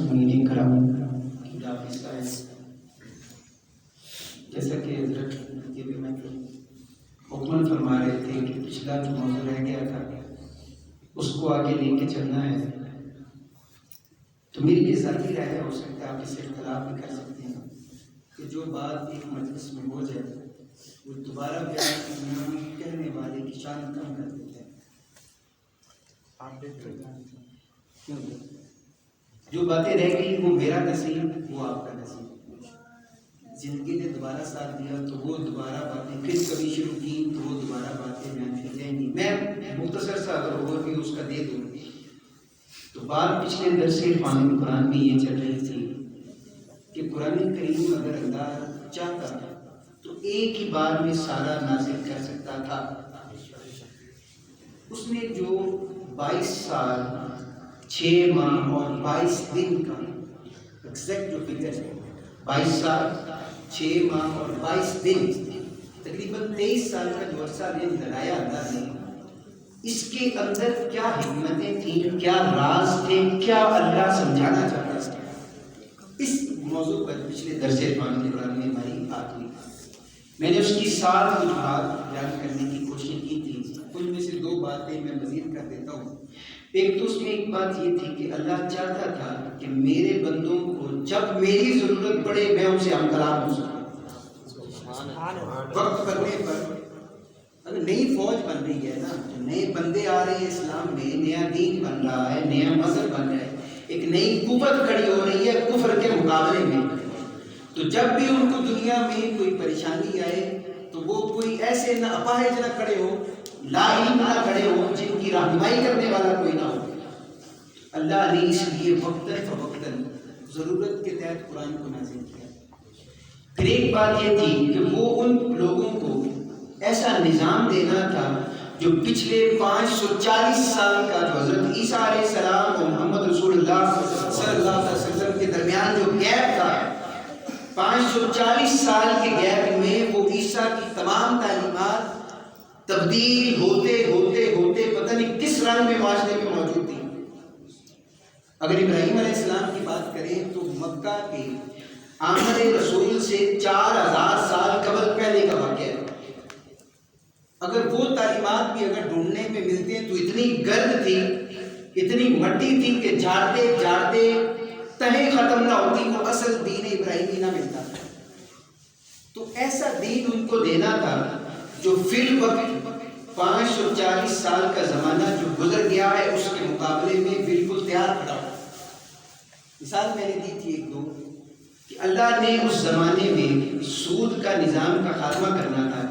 سامعین کرام جیسا کہ حضرت یہ بھی میں حکمن فرما رہے تھے کہ پچھلا جو موضوع رہ گیا تھا اس کو آگے لے کے چلنا ہے، تو میری یہ ذاتی رائے ہو سکتا ہے، آپ اس سے اختلاف بھی کر سکتے ہیں کہ جو بات ایک مجلس میں ہو جائے وہ دوبارہ بیان کہنے والے کی شان کم کر دیتے ہیں۔ جو باتیں رہ گئی وہ میرا نصیب، وہ آپ کا نصیب۔ زندگی نے دوبارہ ساتھ دیا تو وہ دوبارہ باتیں پھر کبھی شروع کی تو وہ دوبارہ باتیں بیان کی جائیں گی۔ میں مختصر سا اگر اوور بھی اس کا دے دوں تو بات پچھلے درس عرفان قرآن میں یہ چل رہی تھی کہ قرآن کریم اگر اللہ چاہتا تو ایک ہی بار میں سارا نازل کر سکتا تھا۔ اس نے جو 22 سال 6 ماہ اور 22 دن کا ایگزیکٹ جو فگر ہے، 22 سال 6 ماہ اور 22 دن، تقریباً 23 سال کا جو عرصہ نے لگایا اللہ نے، اس کے اندر کیا حکمتیں تھیں، کیا راز تھے، کیا اللہ سمجھانا چاہتا تھا، اس موضوع پر پچھلے درس عرفان کے دوران میں ہماری بات ہوئی۔ میں نے اس کی سال کچھ بات بیان کرنے کی کوشش کی تھی، ان میں سے 2 باتیں میں مزید کر دیتا ہوں۔ ایک تو اس میں ایک بات یہ تھی کہ اللہ چاہتا تھا کہ میرے بندوں کو جب میری ضرورت پڑے میں ان سے ہم کلام ہو سکوں۔ وقت پڑنے پر اگر نئی فوج بن رہی ہے نا، نئے بندے آ رہے ہیں اسلام میں، نیا دین بن رہا ہے، نیا مذہب بن رہا ہے، ایک نئی قوت کھڑی ہو رہی ہے کفر کے مقابلے میں، تو جب بھی ان کو دنیا میں کوئی پریشانی آئے تو وہ کوئی ایسے نہ اپاہج نہ کھڑے ہو، لا علم نہ کھڑے ہو، جن کی رہنمائی کرنے والا کوئی نہ ہو۔ اللہ نے اس لیے وقتاً فوقتاً ضرورت کے تحت قرآن کو نازل کیا۔ پھر ایک بات یہ تھی کہ وہ ان لوگوں کو ایسا نظام دینا تھا جو پچھلے 540 سال کا جو حضرت عیسیٰ علیہ السلام اور محمد رسول اللہ صلی اللہ علیہ وسلم کے درمیان جو گیپ تھا، 540 سال کے گیپ میں وہ عیسیٰ کی تمام تعلیمات تبدیل ہوتے ہوتے ہوتے پتہ نہیں کس رنگ میں معاشرے میں موجود تھی۔ اگر ابراہیم علیہ السلام کی بات کریں تو مکہ کے آمد رسول سے 4000 سال قبل پہلے کا واقعہ ہے۔ اگر وہ تعلیمات بھی اگر ڈھونڈنے میں ملتے ہیں تو اتنی گرد تھی، اتنی مٹی تھی کہ جھاڑتے جھاڑتے تہیں ختم نہ ہوتی، وہ اصل دین ابراہیمی نہ ملتا۔ تو ایسا دین ان کو دینا تھا جو فی الوقت 540 سال کا زمانہ جو گزر گیا ہے اس کے مقابلے میں بالکل تیار کھڑا ہو۔ مثال میں نے دی تھی 1-2 کہ اللہ نے اس زمانے میں سود کا نظام کا خاتمہ کرنا تھا۔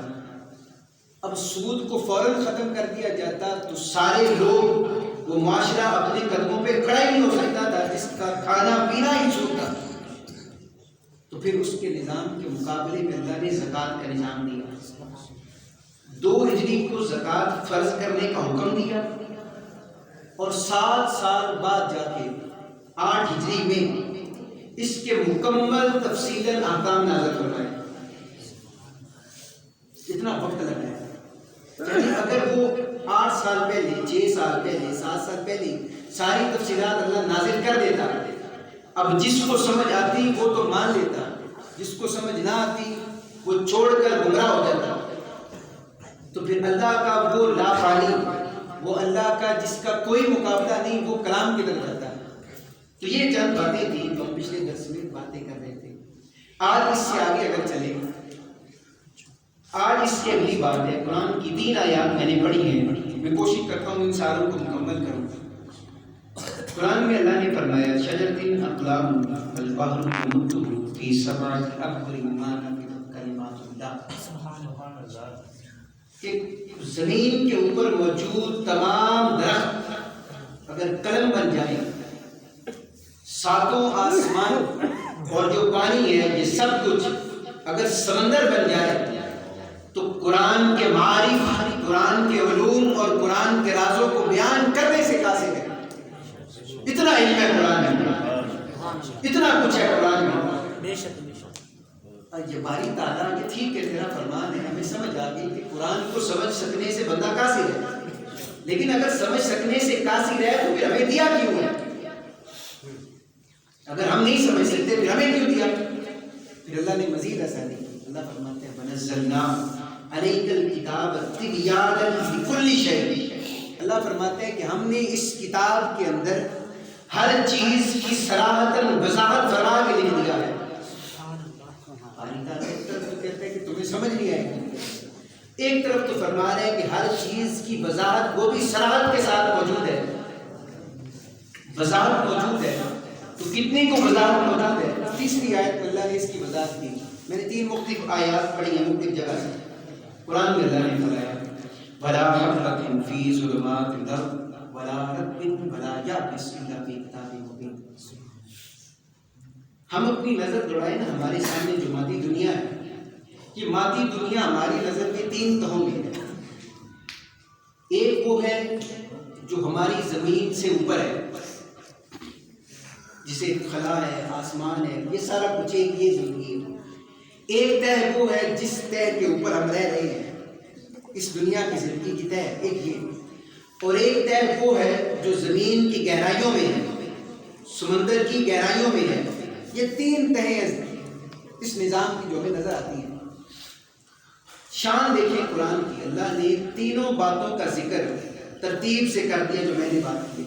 اب سود کو فوراً ختم کر دیا جاتا تو سارے لوگ، وہ معاشرہ اپنے قدموں پہ کھڑا ہی نہیں ہو سکتا تھا، جس کا کھانا پینا ہی سود تھا۔ تو پھر اس کے نظام کے مقابلے میں اللہ نے زکوٰۃ کا نظام دیا۔ 2 ہجری کو زکوٰۃ فرض کرنے کا حکم دیا اور 7 سال بعد جا کے 8 ہجری میں اس کے مکمل تفصیلاً احکام نازل فرمائے۔ اتنا وقت لگا ہے، یعنی اگر وہ 8 سال پہلے، 6 سال پہلے، 7 سال پہلے ساری تفصیلات اللہ نازل کر دیتا، اب جس کو سمجھ آتی وہ تو مان لیتا، جس کو سمجھ نہ آتی وہ چھوڑ کر گمراہ ہو جاتا۔ تو پھر اللہ کا وہ لا فعلی، وہ اللہ کا جس کا کوئی مقابلہ نہیں، وہ کلام کی طرف جاتا ہے۔ تو یہ چند باتیں تھیں جو ہم پچھلے درس میں باتیں کر رہے تھے۔ آج اس سے آگے اگر چلیں، آج اس کی اگلی بات ہے، قرآن کی 3 آیات میں نے پڑھی ہیں، میں کوشش کرتا ہوں ان ساروں کو مکمل کروں۔ قرآن میں اللہ نے فرمایا شجرۃ اقلام البحر یمدہ فی 7 ابحر ما نفدت کلمات اللہ، کہ زمین کے اوپر موجود تمام درخت اگر قلم بن جائیں، 7 آسمان اور جو پانی ہے یہ سب کچھ اگر سمندر بن جائے تو قرآن کے معارف، قرآن کے علوم اور قرآن کے رازوں کو بیان کرنے سے قاصر ہے۔ اتنا علم ہے قرآن میں، اتنا کچھ ہے قرآن میں۔ یہ باری تعالیٰ کہ ٹھیک ہے تیرا فرمان ہے، ہمیں سمجھ آ گئی کہ قرآن کو سمجھ سکنے سے بندہ قاصر ہے، لیکن اگر سمجھ سکنے سے قاصر ہے تو پھر ہمیں دیا کیوں ہے؟ اگر ہم نہیں سمجھ سکتے پھر ہمیں کیوں دیا؟ پھر اللہ نے مزید آسانی کی. اللہ فرماتے ہیں وَنَزَّلْنَا عَلَيْكَ الْكِتَابَ تِبْيَانًا لِكُلِّ شَيْءٍ. اللہ فرماتے ہیں کہ ہم نے اس کتاب کے اندر ہر چیز کی صراحتاً وضاحت فرما کے لکھ دیا ہے. ایک طرف تو کہتے ہیں کہ تمہیں سمجھ نہیں آئے گی، ایک طرف تو فرما رہے ہیں کہ ہر چیز کی وضاحت وہ بھی صراحت کے ساتھ موجود ہے. وضاحت موجود ہے تو کتنے کو وضاحت موجود ہے. تیسری آیت میں اللہ نے اس کی وضاحت کی. میں نے 3 مختلف آیات پڑھی ہیں مختلف جگہ سے. قرآن میں اللہ نے فرمایا وَلَا حَبَّةٍ فِي ظُلُمَاتِ الْأَرْضِ وَلَا رَطْبٍ وَلَا يَابِسٍ إِلَّا فِي كِتَابٍ مُبِينٍ. ہم اپنی نظر دوڑائیں نا ہمارے سامنے جو مادی دنیا ہے، یہ مادی دنیا ہماری نظر میں 3 تہوں میں ہے. ایک وہ ہے جو ہماری زمین سے اوپر ہے، جسے خلا ہے، آسمان ہے، یہ سارا کچھ ایک یہ زندگی ہے. ایک تہ وہ ہے جس تہ کے اوپر ہم رہ رہے ہیں، اس دنیا کی زندگی کی تہ ایک یہ. اور ایک تہ وہ ہے جو زمین کی گہرائیوں میں ہے، سمندر کی گہرائیوں میں ہے. یہ 3 تہیں اس نظام کی جو ہمیں نظر آتی ہیں. شان دیکھیں قرآن کی، اللہ نے تینوں باتوں کا ذکر ترتیب سے کر دیا جو میں نے بات کی.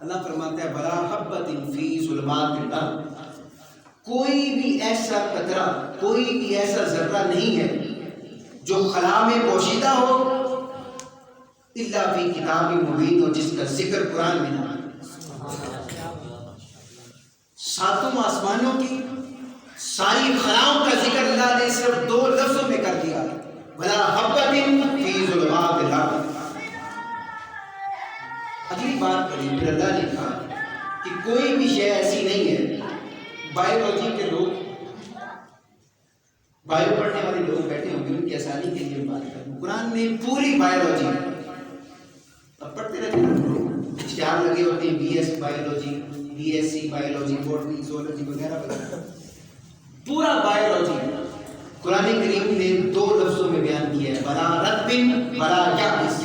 اللہ فرماتا ہے وَلَا حَبَّةٍ فِي ظُلُمَاتِ الْأَرْضِ. کوئی بھی ایسا قطرہ، کوئی بھی ایسا ذرہ نہیں ہے جو خلا میں پوشیدہ ہو الا فی کتاب مبین، اور جس کا ذکر قرآن میں نہ. 7 آسمانوں کی ساری خلاؤں کا ذکر اللہ نے صرف 2 لفظوں میں کر دیا وَلَا حَبَّةٍ فِي ظُلُمَاتِ الْأَرْضِ. اگلی بات پڑھی پھر اللہ نے کہا کہ کوئی بھی شے ایسی نہیں ہے. بایولوجی کے لوگ، بایو پڑھنے والے لوگ بیٹھے ہوں گے، ان کی آسانی کے لیے بات کریں. قرآن نے پوری بایولوجی، اب پڑھتے رہتے ہیں، اشتہار لگے ہوتے ہیں، BS biology, BSc biology, botany, zoology وغیرہ وغیرہ. پورا بایولوجی قرآن کریم نے 2 لفظوں میں بیان کیا ہے وَلَا رَطْبٍ وَلَا يَابِسٍ.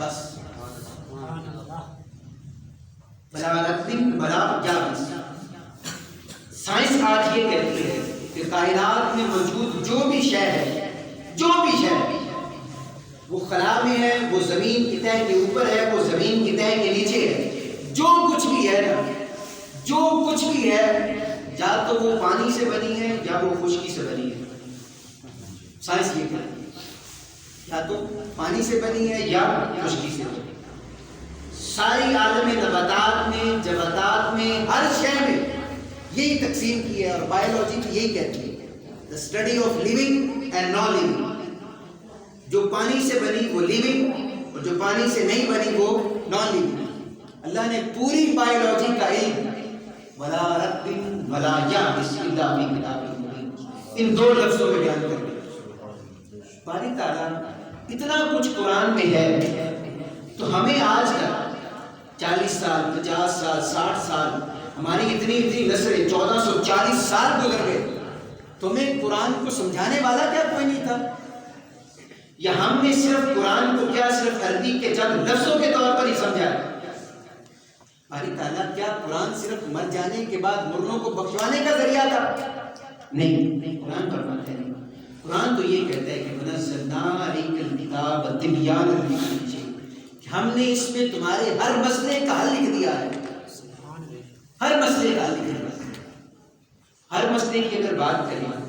بس وَلَا رَطْبٍ وَلَا يَابِسٍ. سائنس آج یہ کہتی ہے کہ کائنات میں موجود جو بھی شے ہے، جو بھی شے وہ خلا میں ہے، وہ زمین کی تہ کے اوپر ہے، وہ زمین کی تہ کے نیچے ہے. جو کچھ بھی ہے نا، جو کچھ بھی ہے، یا تو وہ پانی سے بنی ہے یا وہ خشکی سے بنی ہے. سائنس یہ کہتی ہے یا تو پانی سے بنی ہے یا خشکی سے بنی ہے. ساری عالم نباتات میں، جمادات میں، ہر شے میں یہی تقسیم کی ہے. اور بایولوجی بھی یہی کہتی ہے the study of living and non living. جو پانی سے بنی وہ لیونگ، اور جو پانی سے نہیں بنی وہ نان لیونگ. اللہ نے پوری بایولوجی کا علم وَلَا رَطْبٍ وَلَا يَابِسٍ إِلَّا فِي كِتَابٍ مُبِينٍ ان 2 لفظوں میں بیان کر دیا. باری تعالیٰ اتنا کچھ قرآن میں ہے تو ہمیں آج تک 40 سال، 50 سال، 60 سال، ہماری اتنی نسلیں 1440 سال گزر گئے، تو ہمیں قرآن کو سمجھانے والا کیا کوئی نہیں تھا؟ یا ہم نے صرف قرآن کو کیا صرف عربی کے چند لفظوں کے طور پر ہی سمجھا؟ باری تعالیٰ کیا قرآن صرف مر جانے کے بعد مردوں کو بخشوانے کا ذریعہ تھا؟ نہیں. قرآن فرماتا ہے، قرآن تو یہ کہتا ہے کہ وَنَزَّلْنَا عَلَيْكَ الْكِتَابَ تِبْيَانًا لِكُلِّ شَيْءٍ. ہم نے اس میں تمہارے ہر مسئلے کا حل لکھ دیا ہے. ہر مسئلے کا حل لکھ دیا ہے. ہر مسئلے کی اگر بات کریں،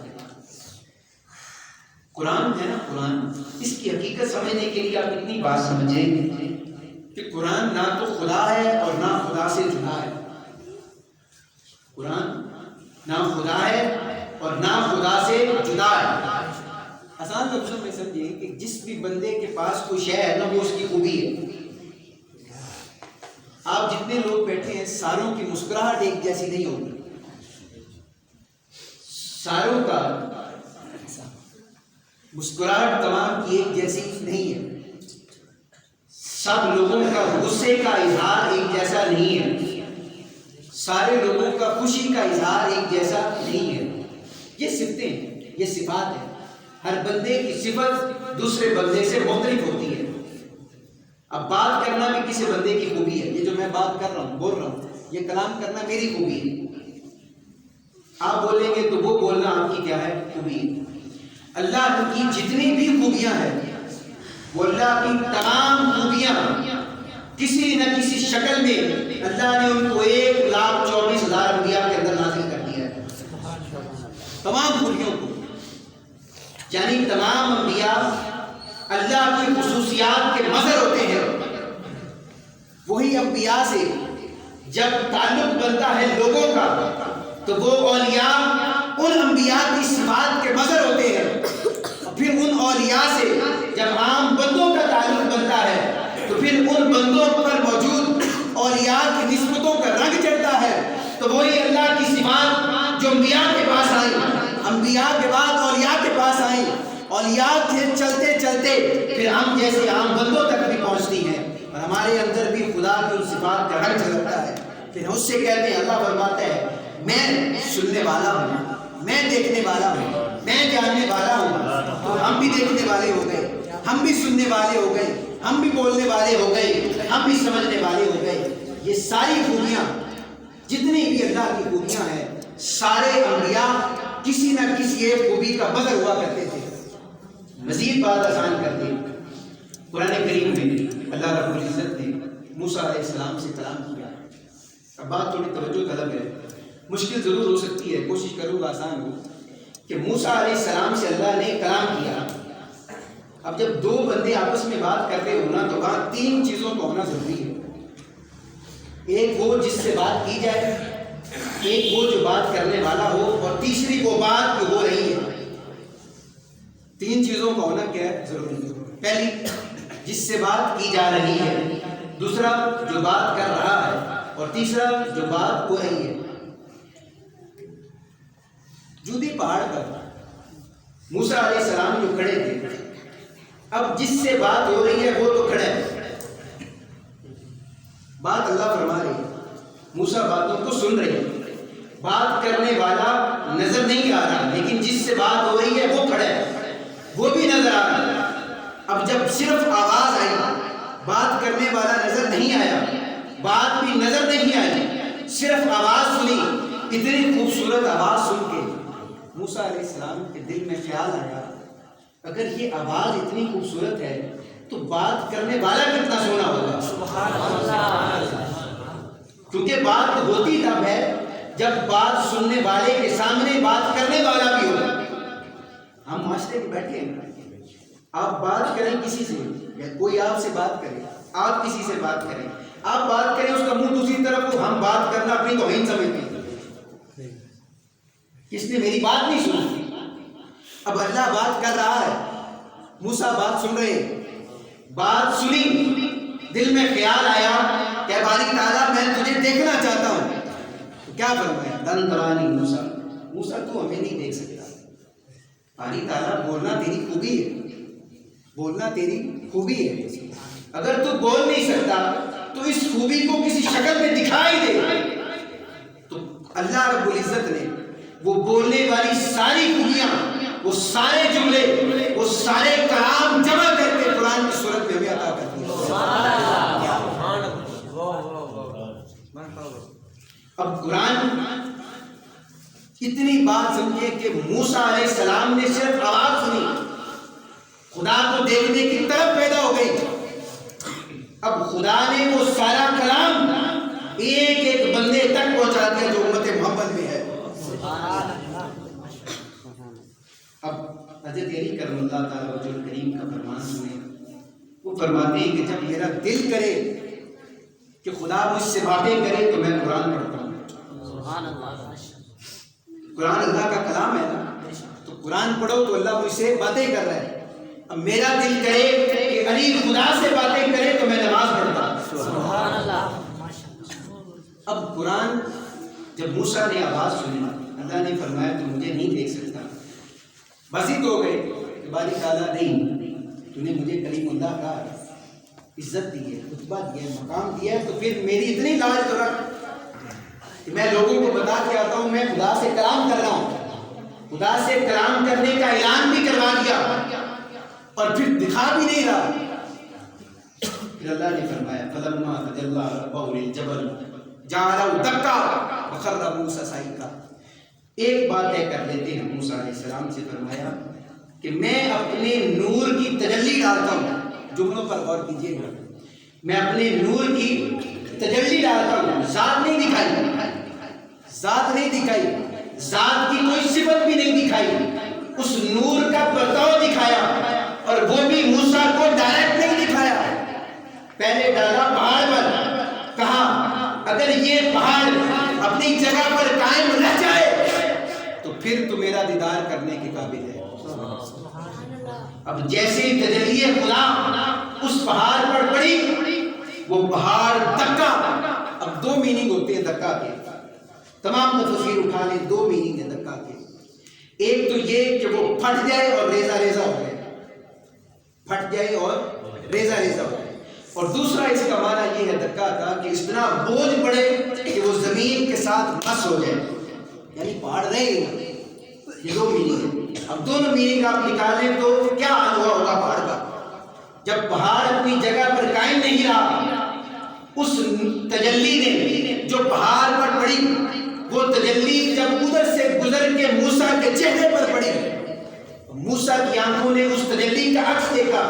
قرآن ہے نا، قرآن اس کی حقیقت سمجھنے کے لیے آپ اتنی بات سمجھیں کہ قرآن نہ تو خدا ہے اور نہ خدا سے جدا ہے. قرآن نہ خدا ہے اور نہ خدا سے جدا ہے. آسان لفظوں میں سمجھیے کہ جس بھی بندے کے پاس کوئی شے ہے نا، وہ اس کی خوبی ہے. آپ جتنے لوگ بیٹھے ہیں، ساروں کی مسکراہٹ ایک جیسی نہیں ہوگی. ساروں کا مسکراہٹ تمام کی ایک جیسی نہیں ہے. سب لوگوں کا غصے کا اظہار ایک جیسا نہیں ہے. سارے لوگوں کا خوشی کا اظہار ایک جیسا نہیں ہے. یہ صفتیں ہیں، یہ صفات ہیں. ہر بندے کی صفت دوسرے بندے سے مختلف ہوتی ہے. اب بات کرنا بھی کسی بندے کی خوبی ہے. یہ جو میں بات کر رہا ہوں، بول رہا ہوں، یہ کلام کرنا میری خوبی ہے. آپ بولیں گے تو وہ بولنا آپ کی کیا ہے؟ خوبی ہے۔ اللہ کی جتنی بھی خوبیاں ہیں وہ اللہ کی تمام خوبیاں کسی نہ کسی شکل میں اللہ نے ان کو 1,24,000 انبیاء کے اندر نازل کر دیا ہے، تمام خوبیوں کو۔ یعنی تمام انبیاء اللہ کی خصوصیات کے مظہر ہوتے ہیں۔ وہی انبیاء سے جب تعلق بنتا ہے لوگوں کا تو وہ اولیاء ان انبیاء کی صفات کے مظہر ہوتے ہیں، اور پھر ان اولیاء سے جب عام بندوں کا تعلق بنتا ہے تو پھر ان بندوں پر موجود اولیاء کی نسبتوں کا رنگ چڑھتا ہے، تو وہی اللہ کی صفات جو انبیاء کے پاس آئی، انبیاء کے بعد اولیاء کے پاس آئی، اولیاء کے چلتے چلتے پھر ہم جیسے عام بندوں تک بھی پہنچتی ہیں، اور ہمارے اندر بھی خدا کی ان صفات کا رنگ جھلکتا ہے۔ پھر اس سے کہتے ہیں، اللہ فرماتا ہے میں سننے والا ہوں، میں دیکھنے والا ہوں، میں جاننے والا ہوں۔ تو ہم بھی دیکھنے والے ہو گئے، ہم بھی سننے والے ہو گئے، ہم بھی بولنے والے ہو گئے، ہم بھی سمجھنے والے ہو گئے۔ یہ ساری خوبیاں جتنی بھی اللہ کی خوبیاں ہیں، سارے انبیاء کسی نہ کسی ایک خوبی کا بذر ہوا کرتے تھے۔ مزید بات آسان کر دی، قرآن کریم میں اللہ رب العزت نے موسیٰ علیہ السلام سے کلام کیا۔ اب بات تھوڑی توجہ طلب ہے، مشکل ضرور ہو سکتی ہے، کوشش کروں گا آسان ہو، کہ موسیٰ علیہ السلام سے اللہ نے کلام کیا۔ اب جب دو بندے آپس میں بات کر رہے ہونا تو وہاں 3 چیزوں کو ہونا ضروری ہے۔ ایک وہ جس سے بات کی جائے، ایک وہ جو بات کرنے والا ہو، اور تیسری وہ بات جو ہو رہی ہے۔ 3 چیزوں کا ہونا کیا ہے؟ ضروری ہے۔ پہلی جس سے بات کی جا رہی ہے، دوسرا جو بات کر رہا ہے، اور تیسرا جو بات ہو رہی ہے۔ جودی پہاڑ پر موسیٰ علیہ السلام جو کھڑے تھے، اب جس سے بات ہو رہی ہے وہ تو کھڑا ہے، بات اللہ فرما رہی ہے، موسیٰ باتوں کو سن رہے ہیں، بات کرنے والا نظر نہیں آ رہا، لیکن جس سے بات ہو رہی ہے وہ کھڑا ہے، وہ بھی نظر آ رہا ہے۔ اب جب صرف آواز آئی، بات کرنے والا نظر نہیں آیا، بات بھی نظر نہیں آئی، صرف آواز سنی، اتنی خوبصورت آواز سن کے موسیٰ علیہ السلام کے دل میں خیال آیا، اگر یہ آواز اتنی خوبصورت ہے تو بات کرنے والا کتنا سونا ہوگا۔ سبحان اللہ۔ کیونکہ بات ہوتی تب ہے جب بات سننے والے کے سامنے بات کرنے والا بھی ہو۔ ہم معاشرے میں بیٹھے ہیں، آپ بات کریں کسی سے، یا کوئی آپ سے بات کرے، آپ کسی سے بات کریں، آپ بات کریں اس کا منہ دوسری طرف ہو، ہم بات کرنا اپنی توہین سمجھتے ہیں، کس نے میری بات نہیں سنی۔ اب اللہ بات کر رہا ہے، موسیٰ بات سن رہے، بات سنی، دل میں خیال آیا کہ باری تعالیٰ میں تجھے دیکھنا چاہتا ہوں، تو کیا فرمایا؟ لن ترانی موسیٰ، موسیٰ تو ہمیں نہیں دیکھ سکتا۔ باری تعالیٰ بولنا تیری خوبی ہے، بولنا تیری خوبی ہے، اگر تو بول نہیں سکتا تو اس خوبی کو کسی شکل میں دکھائی دے۔ تو اللہ رب العزت نے وہ بولنے والی ساری خوبیاں، وہ سارے جملے، وہ سارے کلام جمع کر کے قرآن کی صورت میں ہمیں عطا کر دیا۔ اب قرآن اتنی بات سمجھے کہ موسیٰ علیہ السلام نے صرف آواز سنی، خدا کو دیکھنے کی طرف پیدا ہو گئی۔ اب خدا نے وہ سارا کلام ایک ایک بندے تک پہنچا دیا جو امت محمد میں ہے۔ اب حضرت علی کرم اللہ تعالیٰ وجہ کریم کا فرمان سنیں، وہ فرماتے ہیں کہ جب میرا دل کرے کہ خدا مجھ سے باتیں کرے تو میں قرآن پڑھتا ہوں۔ قرآن اللہ کا کلام ہے نا، تو قرآن پڑھو تو اللہ مجھ سے باتیں کر رہا ہے۔ اب میرا دل کرے کہ علی خدا سے باتیں کرے تو میں نماز پڑھتا ہوں۔ اب قرآن جب موسیٰ نے آواز سنی، اللہ نے فرمایا تو مجھے نہیں دیکھ سکتا، بس ہی تو گئے کہ باری تعالیٰ نہیں، تو نے مجھے کلیم اللہ کا عزت دی ہے، رتبہ دیا ہے، مقام دیا ہے، تو پھر میری اتنی لاج تو رکھ کہ میں لوگوں کو بتا کے آتا ہوں میں خدا سے کلام کر رہا ہوں، خدا سے کلام کرنے کا اعلان بھی کروا دیا اور پھر دکھا بھی نہیں رہا۔ پھر اللہ نے فرمایا فلما تجلی ربہ للجبل جعلہ دکا وخر موسیٰ صعقا، ایک بات طے کر لیتے ہیں، موسیٰ علیہ السلام سے فرمایا کہ میں اپنے نور کی تجلی ڈالتا ہوں، جملوں پر غور کیجیے گا، میں اپنے نور کی تجلی ڈالتا ہوں، ذات نہیں دکھائی، ذات نہیں دکھائی، ذات کی کوئی صفت بھی نہیں دکھائی، اس نور کا پرتاؤ دکھایا، اور وہ بھی موسیٰ کو ڈائریکٹ نہیں دکھایا، پہلے ڈالا پہاڑ پر، کہا اگر یہ پہاڑ اپنی جگہ پر قائم رہ جائے تو پھر تو میرا دیدار کرنے کے قابل ہے۔ اب جیسے تجلی خدا اس پہاڑ پر پڑی، وہ پہاڑ دکا، اب دو میننگ ہوتے ہیں دکا کے، تمام مفسر اٹھا لیں، دو میننگ ہے دکا کے، ایک تو یہ کہ وہ پھٹ جائے اور ریزہ ریزہ ہو جائے، پھٹ جائے اور ریزہ ریزہ ہو جائے، اور دوسرا اس کا معنی یہ ہے دکا کا کہ اتنا بوجھ پڑے کہ وہ زمین کے ساتھ مس ہو جائے، یعنی پہاڑ رہے گا، یہ دو میننگ ہے۔ اب دونوں میننگ آپ نکالیں تو کیا حال ہوا ہوگا پہاڑ کا؟ جب پہاڑ اپنی جگہ پر قائم نہیں رہا، اس تجلی نے جو پہاڑ پر پڑی، وہ تجلی جب ادھر سے گزر کے موسیٰ کے چہرے پر پڑی، موسیٰ کی آنکھوں نے اس تجلی کا عکس دیکھا،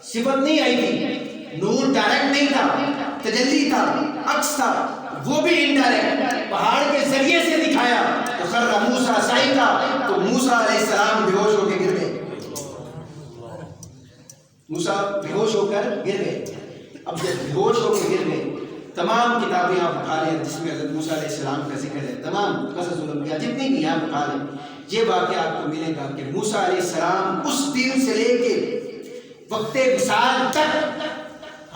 صفت نہیں آئی تھی، نور ڈائریکٹ نہیں تھا، تجلی تھا، عکس تھا، وہ بھی انڈائریکٹ پہاڑ کے ذریعے سے دکھایا، تو خر موسیٰ صعقا، تو موسیٰ علیہ السلام بے ہوش ہو کے گر گئے، موسیٰ بے ہوش ہو کر گر گئے۔ اب جب بے ہوش ہو کے گر گئے، تمام کتابیں آپ اٹھا لیں جس میں حضرت موسیٰ علیہ السلام کا ذکر ہے، تمام قصص الانبیاء جتنی بھی آپ اٹھا لیں، یہ واقعہ آپ کو ملے گا کہ موسیٰ علیہ السلام اس دن سے لے کے وقت وصال تک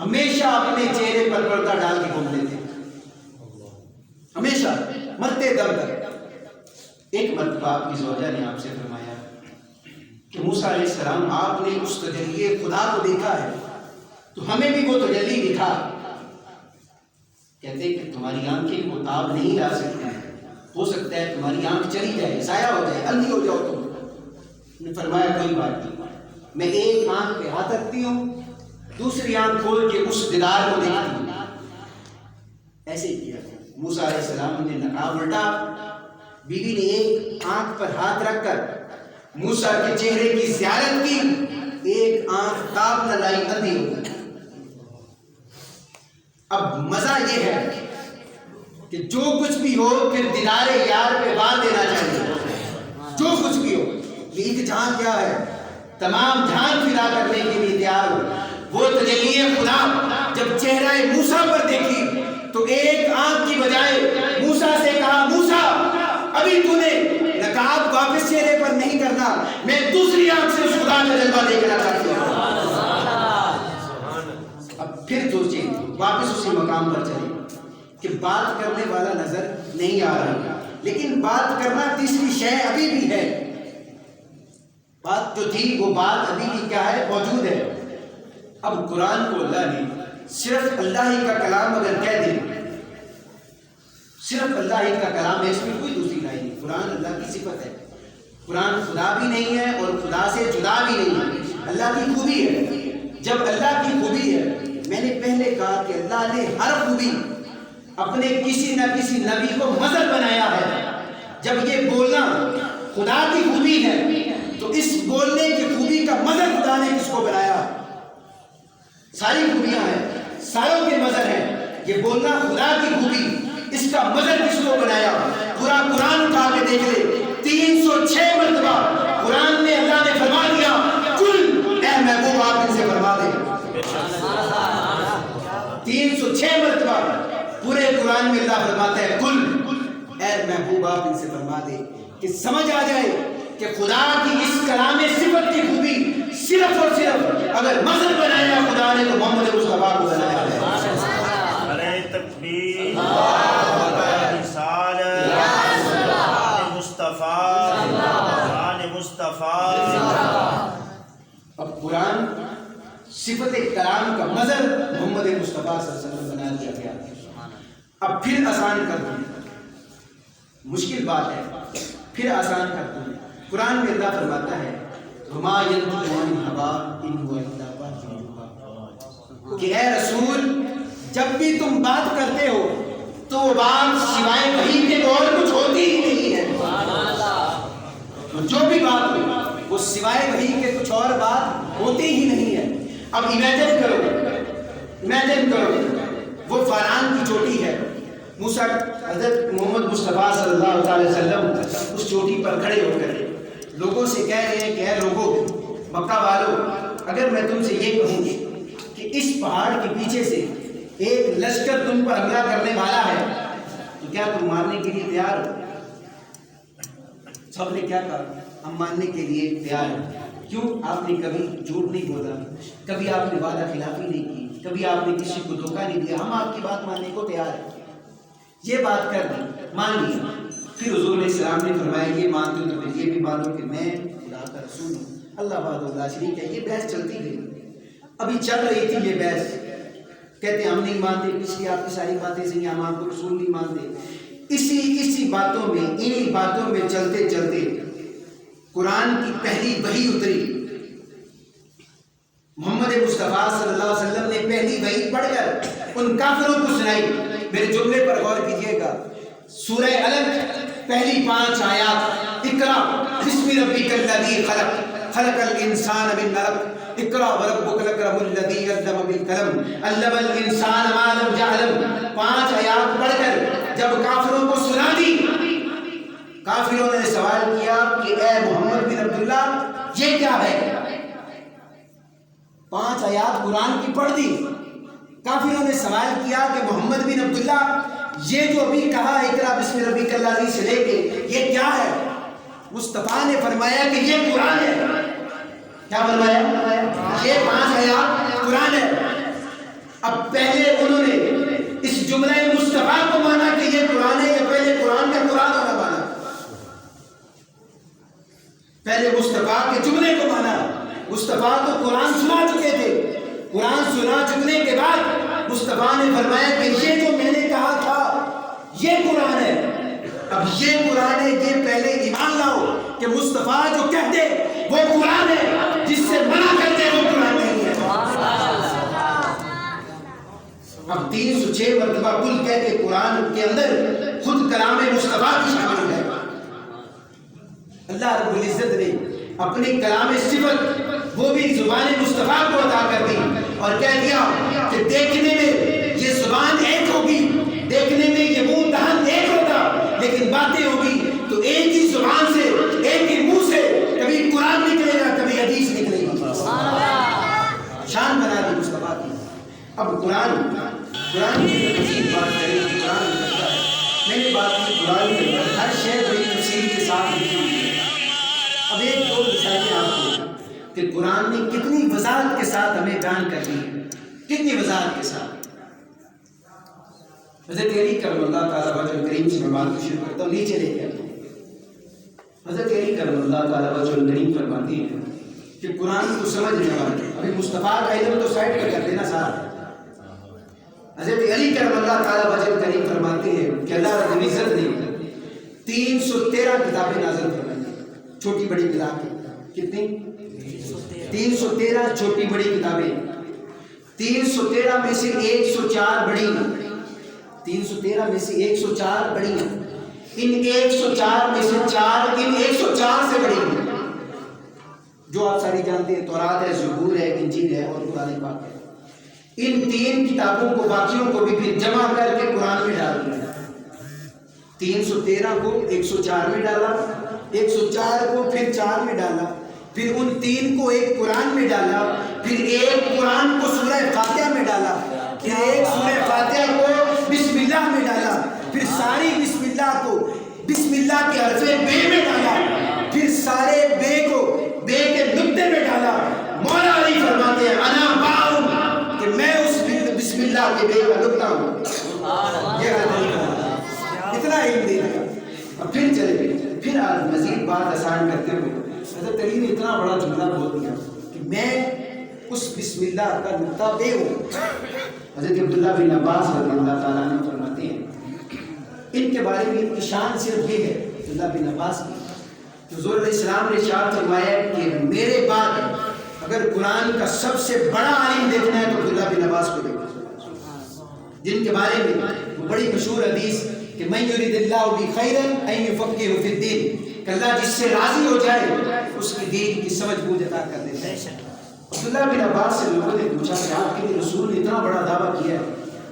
ہمیشہ اپنے چہرے پر پردہ ڈال کے گھومتے تھے، ہمیشہ مرتے دم تک۔ ایک مرتبہ آپ کی زوجہ نے آپ سے فرمایا کہ موسیٰ علیہ السلام آپ نے اس تجلی خدا کو دیکھا ہے تو ہمیں بھی وہ تجلی دکھا، کہتے کہ تمہاری آنکھیں وہ تاب نہیں لا سکتی، ہو سکتا ہے تمہاری آنکھ چلی جائے، ضائع ہو جائے، اندھی ہو جاؤ تم۔ نے فرمایا کوئی بات نہیں، میں ایک آنکھ پہ ہاتھ رکھتی ہوں، دوسری آنکھ کھول کے اس دیدار کو دیکھتی ہوں۔ ایسے ہی کیا موسیٰ علیہ السلام نے نقاب الٹا، بیوی نے ایک آنکھ پر ہاتھ رکھ کر موسیٰ کے چہرے کی زیارت کی، ایک آنکھ تاب نہ لائی، اندھی ہو گئی۔ اب مزہ یہ ہے کہ جو کچھ بھی ہو پھر دیدار یار پہ بار دینا چاہیے، جو کچھ بھی ہو، یہ جہاں کیا ہے، تمام جہان فدا کرنے کے لیے تیار ہو۔ وہ تجلی خدا جب چہرہ موسیٰ پر دیکھی تو ایک آنکھ کی بجائے موسیٰ سے کہا، موسیٰ ابھی تو نے نقاب واپس چہرے پر نہیں کرنا، میں دوسری آنکھ سے اس خدا کا جلوہ دیکھنا چاہتی ہوں۔ اب پھر سوچیں، واپس اسی مقام پر چلے کہ بات کرنے والا نظر نہیں آ رہا، لیکن بات کرنا تیسری شے ابھی بھی ہے، بات جو تھی وہ بات ابھی بھی کیا ہے، موجود ہے۔ اب قرآن کو اللہ نے صرف اللہ ہی کا کلام اگر کہہ دیں، صرف اللہ ہی کا کلام ہے، اس میں کوئی دوسری رائے نہیں، قرآن اللہ کی صفت ہے، قرآن خدا بھی نہیں ہے اور خدا سے جدا بھی نہیں ہے، اللہ کی خوبی ہے۔ جب اللہ کی خوبی ہے، میں نے پہلے کہا کہ اللہ نے ہر خوبی اپنے کسی نہ کسی نبی کو مظہر بنایا ہے۔ جب یہ بولنا خدا کی خوبی ہے تو اس بولنے کی خوبی کا مظہر خدا نے کس کو بنایا؟ ساری خوبیاں ہیں، ساروں کے مظہر ہیں، یہ بولنا خدا کی خوبی، اس کا مظہر کس کو بنایا؟ پورا قرآن اٹھا کے دیکھ لے، 306 مرتبہ قرآن میں اللہ نے فرما دیا، کل اے محبوب آپ ان سے فرما دے۔ 306 مرتبہ پورے قرآن میں اللہ فرماتا ہے، کل اے محبوب آپ ان سے فرما دے، کہ سمجھ آ جائے کہ خدا کی اس کلام صفت کی خوبی صرف اور صرف اگر مظہر بنایا خدا نے تو محمد مصطفیٰ کو بنایا ہے۔ علیہ تکبیر، رسالت، مصطفیٰ، شان مصطفیٰ۔ اب قرآن صفت کلام کا مظہر محمد مصطفیٰ صلی اللہ علیہ وسلم بنا دیا گیا۔ اب پھر آسان کر دوں، مشکل بات ہے، پھر آسان کر دوں۔ قرآن میں اللہ فرماتا ہے، وما ينطق عن الهوى ان هو الا وحی یوحی، کہ اے رسول جب بھی تم بات کرتے ہو تو وہ بات سوائے وحی کے اور کچھ ہوتی ہی نہیں ہے۔ اب امیجن کرو وہ فاران کی چوٹی ہے، موسیٰ حضرت محمد مصطفیٰ صلی اللہ تعالی وسلم اس چوٹی پر کھڑے ہو کر لوگوں سے کہہ رہے ہیں کہ اے لوگوں، مکہ والوں، اگر میں تم سے یہ کہوں کہ اس پہاڑ کے پیچھے سے ایک لشکر تم پر حملہ کرنے والا ہے تو کیا تم مارنے کے لیے تیار ہو؟ سب نے کیا کہا؟ ہم ماننے کے لیے تیار ہیں۔ کیوں؟ آپ نے کبھی جھوٹ نہیں بولا، کبھی آپ نے وعدہ خلافی نہیں کی، کبھی آپ نے کسی کو دھوکہ نہیں دیا، ہم آپ کی بات ماننے کو تیار ہیں۔ یہ بات کر دی، مان لیا۔ پھر حضور علیہ السلام نے فرمایا یہ مانتے ہو تو پھر یہ بھی مانو کہ میں خدا کا رسول ہوں، اللہ وحدہ لا شریک ہے۔ یہ بحث چلتی گئی، ابھی چل رہی تھی یہ بحث، کہتے ہم نہیں مانتے، پچھلی آپ کی ساری باتیں صحیح، ہم آپ کو رسول نہیں مانتے۔ اسی باتوں میں، انہی باتوں میں چلتے چلتے قرآن کی پہلی وحی اتری۔ محمد مصطفیٰ صلی اللہ علیہ وسلم نے پہلی وحی پڑھ کر ان کافروں کو سنائی۔ میرے جملے پر غور کیجئے گا، سورہ علق پہلی 5 آیات، اقرا بسم ربک الذی خلق خلق الانسان من علق اقرا وربک الاکرم الذی علم بالقلم علم الانسان ما لم یعلم۔ 5 آیات پڑھ کر جب کافروں کو سنا دی، کافروں نے سوال کیا کہ اے محمد بن عبداللہ یہ کیا ہے؟ 5 آیات قرآن کی پڑھ دی، کافروں نے سوال کیا کہ محمد بن عبداللہ یہ جو ابھی کہا اقرا بسم ربک الذی سے لے کے یہ کیا ہے؟ مصطفیٰ نے فرمایا کہ یہ قرآن ہے۔ کیا فرمایا؟ یہ 5 آیات قرآن ہے۔ اب پہلے انہوں نے اس جملہ مصطفیٰ کو مانا کہ یہ قرآن ہے، یا پہلے قرآن کا قرآن ہونا مانا؟ پہلے مصطفیٰ کے جملے کو مانا۔ مصطفیٰ تو قرآن سنا چکے تھے، قرآن سنا چکنے کے بعد مصطفیٰ نے فرمایا کہ یہ جو میں نے کہا تھا یہ قرآن ہے۔ اب یہ قرآن ہے، یہ پہلے ایمان لاؤ کہ مصطفیٰ جو کہتے وہ قرآن ہے، جس سے منع کرتے وہ قرآن نہیں ہے۔ اب 306 مرتبہ کل کہتے قرآن کے اندر خود کلام مصطفیٰ کی شامل ہے۔ اللہ رب العزت نے اپنی کلام صفت وہ بھی زبان مصطفیٰ کو عطا کر دی اور کہہ دیا کہ دیکھنے میں یہ زبان ایک ہوگی، دیکھنے میں یہ منہ دہن ایک ہوگا، لیکن باتیں ہوگی تو ایک ہی زبان سے، ایک ہی منہ سے کبھی قرآن نکلے گا، کبھی حدیث نکلے گی۔ شان بنا دی مصطفیٰ کی۔ اب قرآن کی مزید بات کریں، قرآن کرتا ہے، میں نے بات کی قرآن کے اندر ہر شے بڑی تفصیل کے ساتھ لکھی ہوئی ہے۔ اب ایک دو مثالیں آپ کو کہ قرآن نے کتنی وضاحت کے ساتھ ہمیں بیان کر دی ہے، کتنی وضاحت کے ساتھ۔ حضرت علی کرم اللہ تعالیٰ وجہ کریم سے میں بات کو شروع کرتا ہوں، نیچے لے کے حضرت علی کرم اللہ تعالیٰ وجہ کریم فرماتی ہیں کہ قرآن کو سمجھنے والے، ابھی مصطفیٰ کا علم تو سائڈ پہ کر دینا سارا۔ حضرت علی کرم اللہ تعالیٰ وجہ کریم فرماتے ہیں کہ اللہ رب العزت نے 313 کتابیں نازل فرمائی، چھوٹی بڑی کتابیں۔ کتنی؟ 313 چھوٹی بڑی کتابیں۔ 313 میں سے 104 بڑی، 313 میں سے 104 بڑی، ان 104 میں سے 4 ان 104 سے بڑی ہیں، جو آپ ساری جانتے ہیں، تورات ہے، زبور ہے، انجیل ہے اور قرآن پاک ہے۔ ان 3 کتابوں کو باقیوں کو بھی پھر جمع کر کے قرآن میں ڈال دیا۔ 313 کو 104 میں ڈالا، 104 کو پھر 4 میں ڈالا، پھر ان 3 کو ایک قرآن میں ڈالا، پھر ایک قرآن کو سورہ فاتحہ میں ڈالا، پھر ایک سورہ فاتحہ کو بسم اللہ میں ڈالا، پھر ساری بسم اللہ کو بسم اللہ کے حرف بے میں ڈالا، پھر سارے بے کو بے کے نقطے میں ڈالا۔ مولا علی فرماتے ہیں انا باؤں کہ میں اس بسم اللہ کے بے کا نقطہ ہوں۔ یہ اتنا علم دے دیا۔ اب پھر چلے گئے، پھر آج مزید بات آسان کرتے ہوئے حضرت علی نے اتنا بڑا جملہ بول دیا کہ میں اس بسم اللہ کا نقطہ بے ہوں۔ حضرت عبداللہ بن عباس رضی اللہ تعالیٰ عنہ فرماتے ہیں، ان کے بارے میں ان کی شان صرف یہ ہے عبداللہ بن عباس کی، حضور علیہ السلام نے ارشاد فرمایا کہ میرے بعد اگر قرآن کا سب سے بڑا عالم دیکھنا ہے تو عبداللہ بن عباس کو دیکھنا، جن کے بارے میں وہ بڑی مشہور حدیث کہ من یرید اللہ بہ خیرا ان یفقہہ فی الدین، کہ اللہ جس سے راضی ہو جائے اس کی دین کی سمجھ بوجھ عطا کر دیتا ہے۔ عبداللہ بن عباس سے لوگوں نے پوچھا کہ آپ کے رسول نے اتنا بڑا دعویٰ کیا ہے،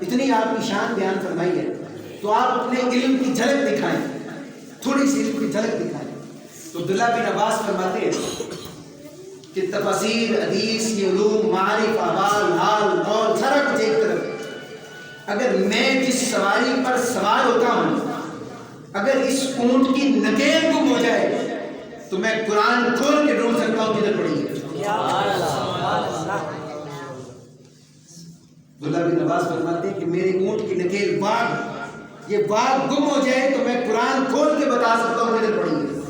اتنی آپ کی شان بیان فرمائی ہے، تو آپ اپنے علم کی جھلک دکھائیں، تھوڑی سی علم کی جھلک دکھائیں۔ تو عبداللہ بن عباس فرماتے ہیں کہ تفاسیر، حدیث، یہ علوم، معارف، احوال، حال، قول، سارا کچھ ایک طرف، اگر میں جس سواری پر سوار ہوتا ہوں اگر اس اونٹ کی نکیل گم ہو جائے تو میں قرآن کھول کے ڈھونڈ سکتا ہوں کدھر پڑی ہے۔ عبداللہ بن عباس فرماتے ہیں کہ میرے اونٹ کی نکیل باغ، یہ باغ گم ہو جائے تو میں قرآن کھول کے بتا سکتا ہوں کدھر پڑی ہے۔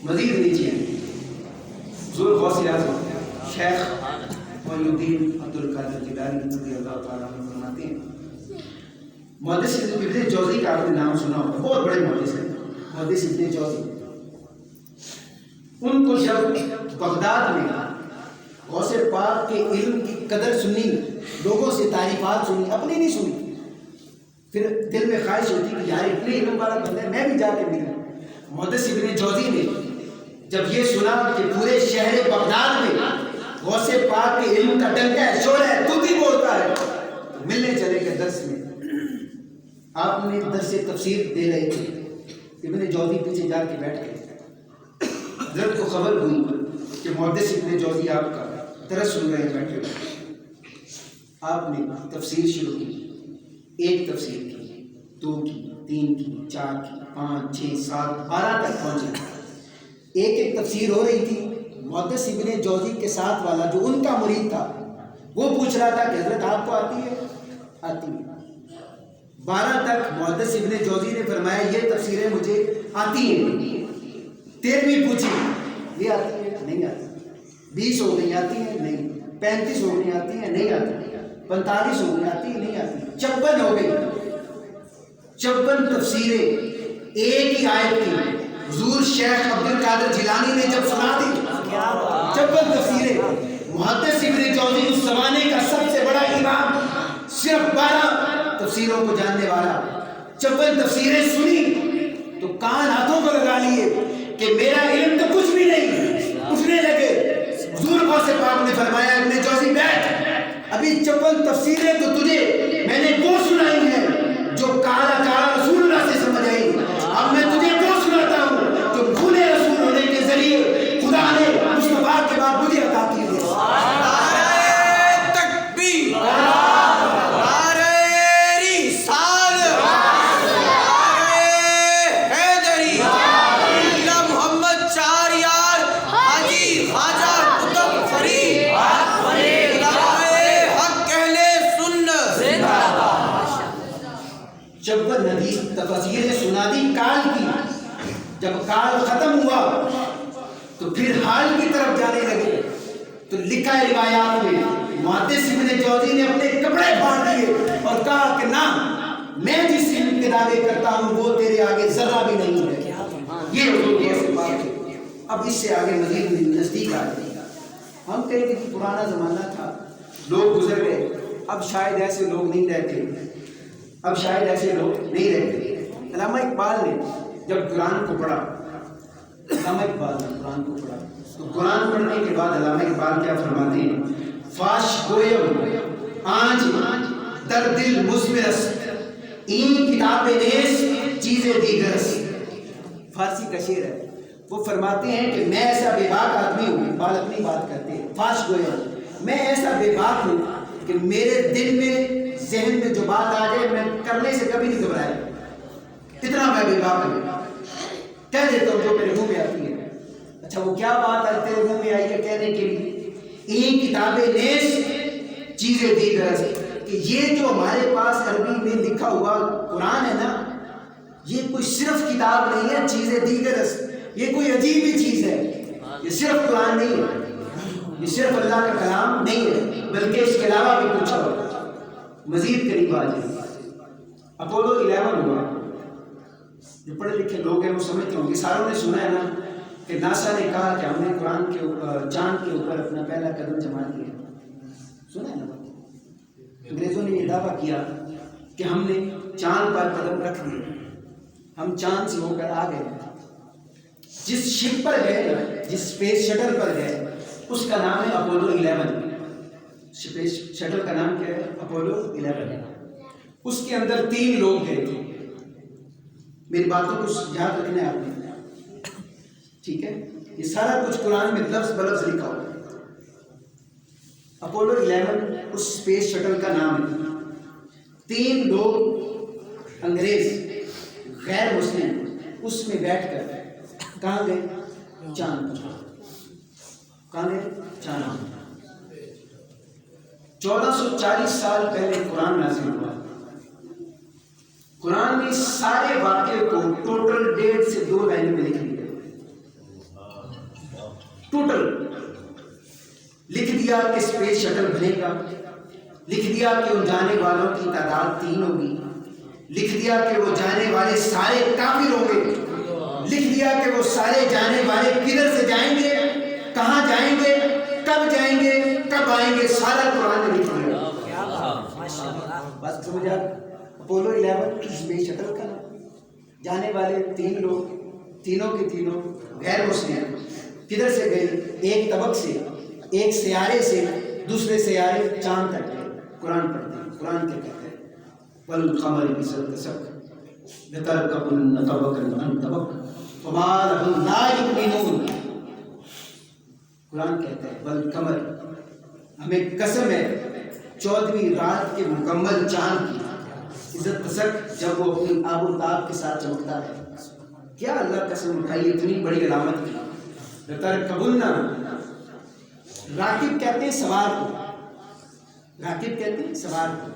مزید نیچے حضور غوث اعظم شیخ معین الدین عبد القادر جیلانی رضی اللہ تعالیٰ عنہ فرماتے ہیں، محدث ابن جوزی کا آپ نے نام سنا ہوگا، بہت بڑے محدث ہیں محدث ابن جوزی۔ ان کو جب بغداد میں غوث پاک کے علم کی قدر سنی، لوگوں سے تعریفات سنی، اپنی نہیں سنی، پھر دل میں خواہش ہوتی کہ یار اتنے علم والا بندہ ہے، میں بھی جا کے ملوں۔ محدث ابن جوزی نے جب یہ سنا کہ پورے شہر بغداد میں غوث پاک کے علم کا ڈنکا ہے، شور ہے، طوطی بولتا ہے، تو ملنے چلے گئے درس میں۔ آپ نے درس تفسیر دے رہے تھے، ابن جوزی پیچھے جا کے بیٹھ گئے۔ حضرت کو خبر ہوئی کہ محدث ابن جوزی آپ کا درس سن رہے ہیں بیٹھے ہوئے۔ آپ نے تفسیر شروع کی، ایک تفسیر کی، 2 کی، 3 کی، 4 کی، 5، 6، 7، 12 تک پہنچے۔ ایک ایک تفسیر ہو رہی تھی، محدث ابن جوزی کے ساتھ والا جو ان کا مرید تھا وہ پوچھ رہا تھا کہ حضرت آپ کو آتی ہے؟ آتی ہے۔ 12 تک محدث ابن جوزی نے فرمایا یہ تفسیریں مجھے آتی ہیں۔ 13ویں پوچھی، یہ آتی ہے؟ نہیں آتی۔ 20 ہو گئی، آتی ہے؟ نہیں۔ 35 ہو گئی، آتی ہے؟ نہیں آتی۔ 45 ہو گئی، آتی ہے؟ نہیں آتی۔ 56 ہو گئی، 56 تفسیریں ایک ہی آیت کی حضور شیخ عبد القادر جیلانی نے جب سنا دی، 56 تفسیریں۔ محدث ابن جوزی اس زمانے کا سب سے بڑا امام، صرف 12 تفسیروں کو جاننے والا، 56 تفسیریں سنی تو کان ہاتھوں کو لگا لیے کہ میرا علم تو کچھ بھی نہیں، اٹھنے لگے۔ حضور غوث پاک نے فرمایا ابن جوزی بیٹھ، ابھی 56 تفسیریں تو تجھے میں نے وہ سنائی ہیں جو کالا کالا رسول اللہ سے سمجھ آئی، اب میں تجھے وہ سناتا ہوں جو بھولے رسول ہونے کے ذریعے خدا نے مصطفیٰ کے بعد مجھے عطا کی ہے۔ تفسیریں سنا دی کال کی، جب کال ختم ہوا تو پھر حال کی طرف جانے لگے تو لکھا ہے روایات میں محدث ابن جوزی نے اپنے کپڑے پھاڑ دیے اور کہا کہ نہ، میں جس علم کے دعوے کرتا ہوں وہ تیرے آگے ذرہ بھی نہیں ہے۔ یہ حضور کی بات ہے۔ اب اس سے آگے مزید نزدیک آ گئی، ہم کہیں کہ پرانا زمانہ تھا، لوگ گزر گئے، اب شاید ایسے لوگ نہیں رہتے، اب شاید ایسے لوگ نہیں رہتے۔ علامہ اقبال نے جب قرآن کو پڑھا، علامہ اقبال نے قرآن کو پڑھا تو قرآن پڑھنے کے بعد علامہ اقبال کیا فرماتے ہیں؟ فاش گویم آج در دل مزمرس، این کتاب نیس چیزیں دیگرس۔ فارسی کا شعر ہے، وہ فرماتے ہیں کہ میں ایسا بے باک آدمی ہوں، اقبال اپنی بات کرتے ہیں، فاش گویم میں ایسا بے باک ہوں کہ میرے دل میں ذہن میں جو بات آ جائے میں کرنے سے کبھی نہیں گھبرایا، اتنا میں بے باک ہوں، کہہ دیتا ہوں جو میرے منہ میں آتی ہے۔ اچھا وہ کیا بات ہے تیرے منہ میں آئی ہے کہنے کے لیے؟ این کتاب نیس چیزیں دیگر، کہ یہ جو ہمارے پاس عربی میں لکھا ہوا قرآن ہے نا، یہ کوئی صرف کتاب نہیں ہے، چیزیں دیگر، یہ کوئی عجیب ہی چیز ہے، یہ صرف قرآن نہیں ہے، یہ صرف اللہ کا کلام نہیں ہے، بلکہ اس کے علاوہ بھی کچھ اور۔ مزید قریب آ جائے، اپولو 11 ہوا، جو پڑھے لکھے لوگ ہیں وہ سمجھتے ہوں گے، ساروں نے سنا ہے نا کہ ناسا نے کہا کہ ہم نے قرآن کے چاند کے اوپر اپنا پہلا قدم جما دیا، سنا ہے نا؟ انگریزوں نے یہ دعویٰ کیا کہ ہم نے چاند پر قدم رکھ دیا، ہم چاند سے ہو کر آ گئے۔ جس شپ پر گئے، جس اسپیس شٹل پر گئے، اس کا نام ہے اپولو 11. اسپیس شٹل کا نام کیا ہے؟ اپولو 11. اس کے اندر 3 لوگ گئے تھے. میری باتوں کو یاد رکھنا ہے آپ نے، ٹھیک ہے؟ یہ سارا کچھ قرآن میں لفظ بلفظ لکھا ہوا ہے. اپولو 11 اس اسپیس شٹل کا نام ہے. 3 لوگ انگریز غیر مسلم اس میں بیٹھ کر کہاں گئے؟ چاند. کہاں گئے؟ چاند. 1440 سال پہلے قرآن نازل ہوا. قرآن میں سارے واقعے کو ٹوٹل 1.5 سے 2 لائنوں میں لکھ دیا. ٹوٹل لکھ دیا کہ اسپیس شٹل بنے گا، لکھ دیا کہ ان جانے والوں کی تعداد 3 ہوگی، لکھ دیا کہ وہ جانے والے سارے کافر ہوں گے، لکھ دیا کہ وہ سارے جانے والے کدھر سے جائیں گے، کہاں جائیں گے، کب جائیں گے، کب آئیں گے، سارا قرآن نے لکھ دیا. بس سمجھا؟ اپولو 11 اسپیس شٹل کا جانے والے 3 لوگ، تینوں کے تینوں غیر مسلم، کدھر سے گئے؟ ایک طبق سے، ایک سیارے سے دوسرے سیارے چاند تک گئے. قرآن پڑھتے ہیں. قرآن کیا کہتے ہیں؟ والقمر بسلسلہ لترکبن طبقا عن طبق فما لهم لا یؤمنون. قرآن کہتا ہے والقمر، ہمیں قسم ہے 14ویں رات کے مکمل چاند کی، عزت تسک جب وہ اپنی آب و تاب کے ساتھ چمکتا ہے. کیا اللہ قسم اٹھائی اتنی بڑی علامت کی. لترکبن، راکب کہتے ہیں سوار کو، راکب کہتے ہیں سوار کو.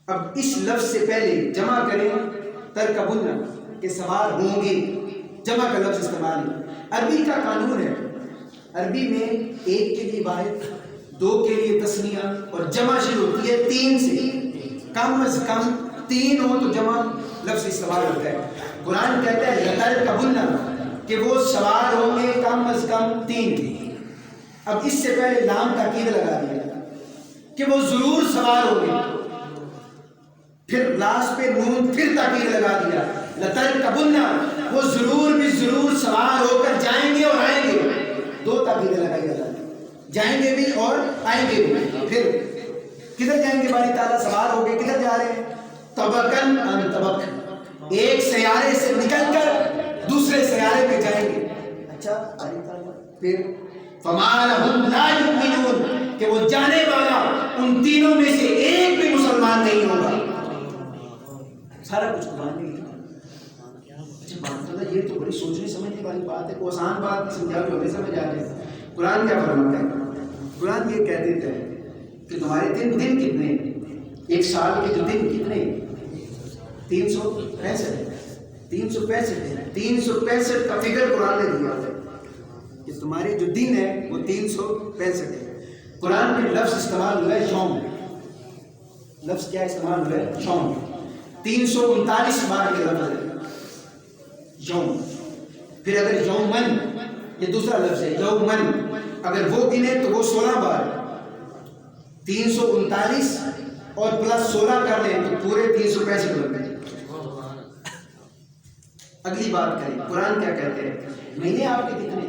اب اس لفظ سے پہلے جمع کریں ترکبن کہ سوار ہوں گے، جمع کا لفظ استعمال ہے. عربی کا قانون ہے، عربی میں 1 کے لیے واحد، 2 کے لیے تثنیہ اور جمع شروع ہوتی ہے 3 سے. کم از کم 3 ہو تو جمع لفظ استعمال ہوتا ہے. قرآن کہتا ہے لترکبن کہ وہ سوار ہوں گے کم از کم 3. اب اس سے پہلے لام تاکید لگا دیا کہ وہ ضرور سوار ہوں گے، پھر لاسٹ پہ نون پھر تاکید لگا دیا لترکبن، وہ ضرور بھی ضرور سوار ہو کر جائیں گے اور آئیں گے. 2 تاکیدیں لگائی اللہ نے، جائیں گے بھی اور آئیں گے بھی. پھر کدھر جائیں گے؟ باری تعالیٰ سوار ہو گئے، کدھر جا رہے ہیں؟ طبقاً عن طبق، ایک سیارے سے نکل کر دوسرے سیارے پہ جائیں گے. اچھا باری تعالیٰ پھر فما لهم لا یؤمنون کہ وہ جانے والا ان تینوں میں سے ایک بھی مسلمان نہیں ہوگا. سارا کچھ قرآن میں لکھا. اچھا بات ہے، یہ تو بڑی سوچنے سمجھنے والی بات ہے. کوئی آسان بات نہیں سمجھا جو ہمیں سمجھ آ جائے. قرآن کیا فرماتا ہے؟ قرآن یہ کہہ دیتا ہے کہ تمہارے دن کتنے ہیں؟ ایک سال کے جو دن کتنے ہیں؟ 365 ہے. 365 کا فگر قرآن نے دیا ہے کہ تمہارے جو دن ہے وہ 365 ہے. قرآن میں لفظ استعمال ہوا ہے یوم. لفظ کیا استعمال ہوا ہے؟ یوم. 339 بار کے لفظ ہے یوم. پھر اگر یومن، یہ دوسرا لفظ ہے یومن، اگر وہ گنے تو وہ 16 بار. 339 اور پلس 16 کر لیں تو پورے 365 بن گئے. اگلی بات کریں قرآن کیا کہتے ہیں؟ مہینے آپ کے کتنے؟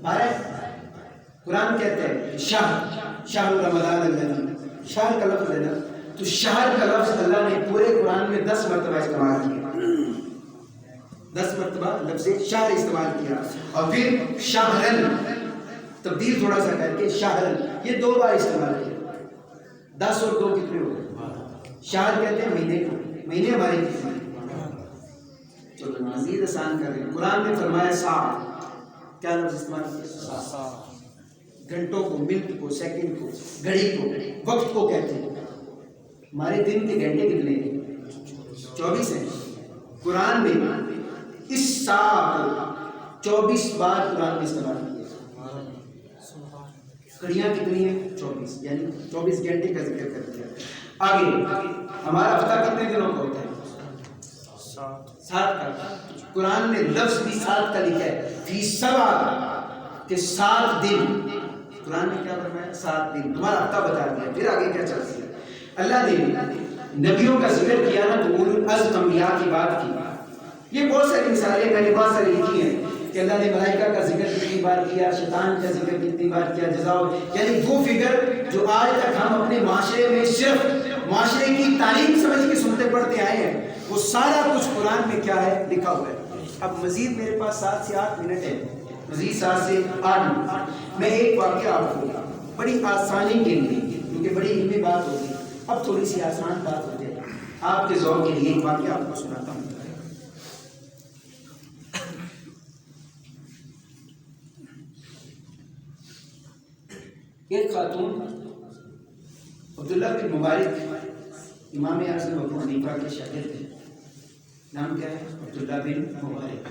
12. قرآن کہتے ہیں شہر رمضان الذی، شہر کا لفظ ہے نا، تو شہر کا لفظ اللہ نے پورے قرآن میں 10 مرتبہ استعمال کیا. 10 مرتبہ لفظ شہر استعمال کیا. اور پھر شہرن تبدیل تھوڑا سا کر کے شہرن، یہ 2 بار استعمال کیا. 10 اور 2 کتنے ہو گئے؟ شہر کہتے ہیں مہینے کو. مہینے ہمارے کتنے؟ چلو مزید آسان کر رہے ہیں. قرآن نے فرمایا ساعت، کیا لفظ استعمال کیا؟ گھنٹوں کو، منٹ کو، سیکنڈ کو، گھڑی کو، وقت کو کہتے ہیں. ہمارے دن کے گھنٹے کتنے ہیں؟ 24 ہیں. قرآن میں اس ساعت کو 24 بار قرآن میں استعمال کیا. گھڑیاں کتنی ہیں؟ 24، یعنی 24 گھنٹے کا ذکر کر دیا. آگے ہمارا ہفتہ کتنے دنوں کا ہوتا ہے؟ 7 کا. قرآن نے لفظ بھی 7 کا لکھا ہے، فی 7 کہ 7 دن. قرآن نے کیا فرمایا؟ 7 دن. تمہارا ہفتہ بتا دیا. پھر آگے کیا چلتی ہے؟ اللہ نے نبیوں کا ذکر کیا نا تو اولو العزم انبیاء کی بات کی. یہ بہت ساری مثالیں میں نے بہت ساری لکھی ہیں. کہ اللہ نے ملائکہ کا ذکر کتنی بار کیا، شیطان کا ذکر کتنی بار کیا، جزاؤ، یعنی وہ فگر جو آج تک ہم اپنے معاشرے میں صرف معاشرے کی تعلیم سمجھ کے سنتے پڑھتے آئے ہیں، وہ سارا کچھ قرآن میں کیا ہے لکھا ہوا ہے۔ اب مزید میرے پاس 7 سے 8 منٹ ہے، مزید 7 سے 8 منٹ میں ایک واقعہ آپ کو بڑی آسانی کے لیے، کیونکہ بڑی علمی بات ہوگی، اب تھوڑی سی آسان بات ہو جائے، آپ کے ذوق کے لیے ایک واقعہ آپ کو سناتا ہوں۔ ایک خاتون عبداللہ بن مبارک امام اعظم ابو حنیفہ کے شاگرد تھے، نام کیا ہے؟ عبداللہ بن مبارک،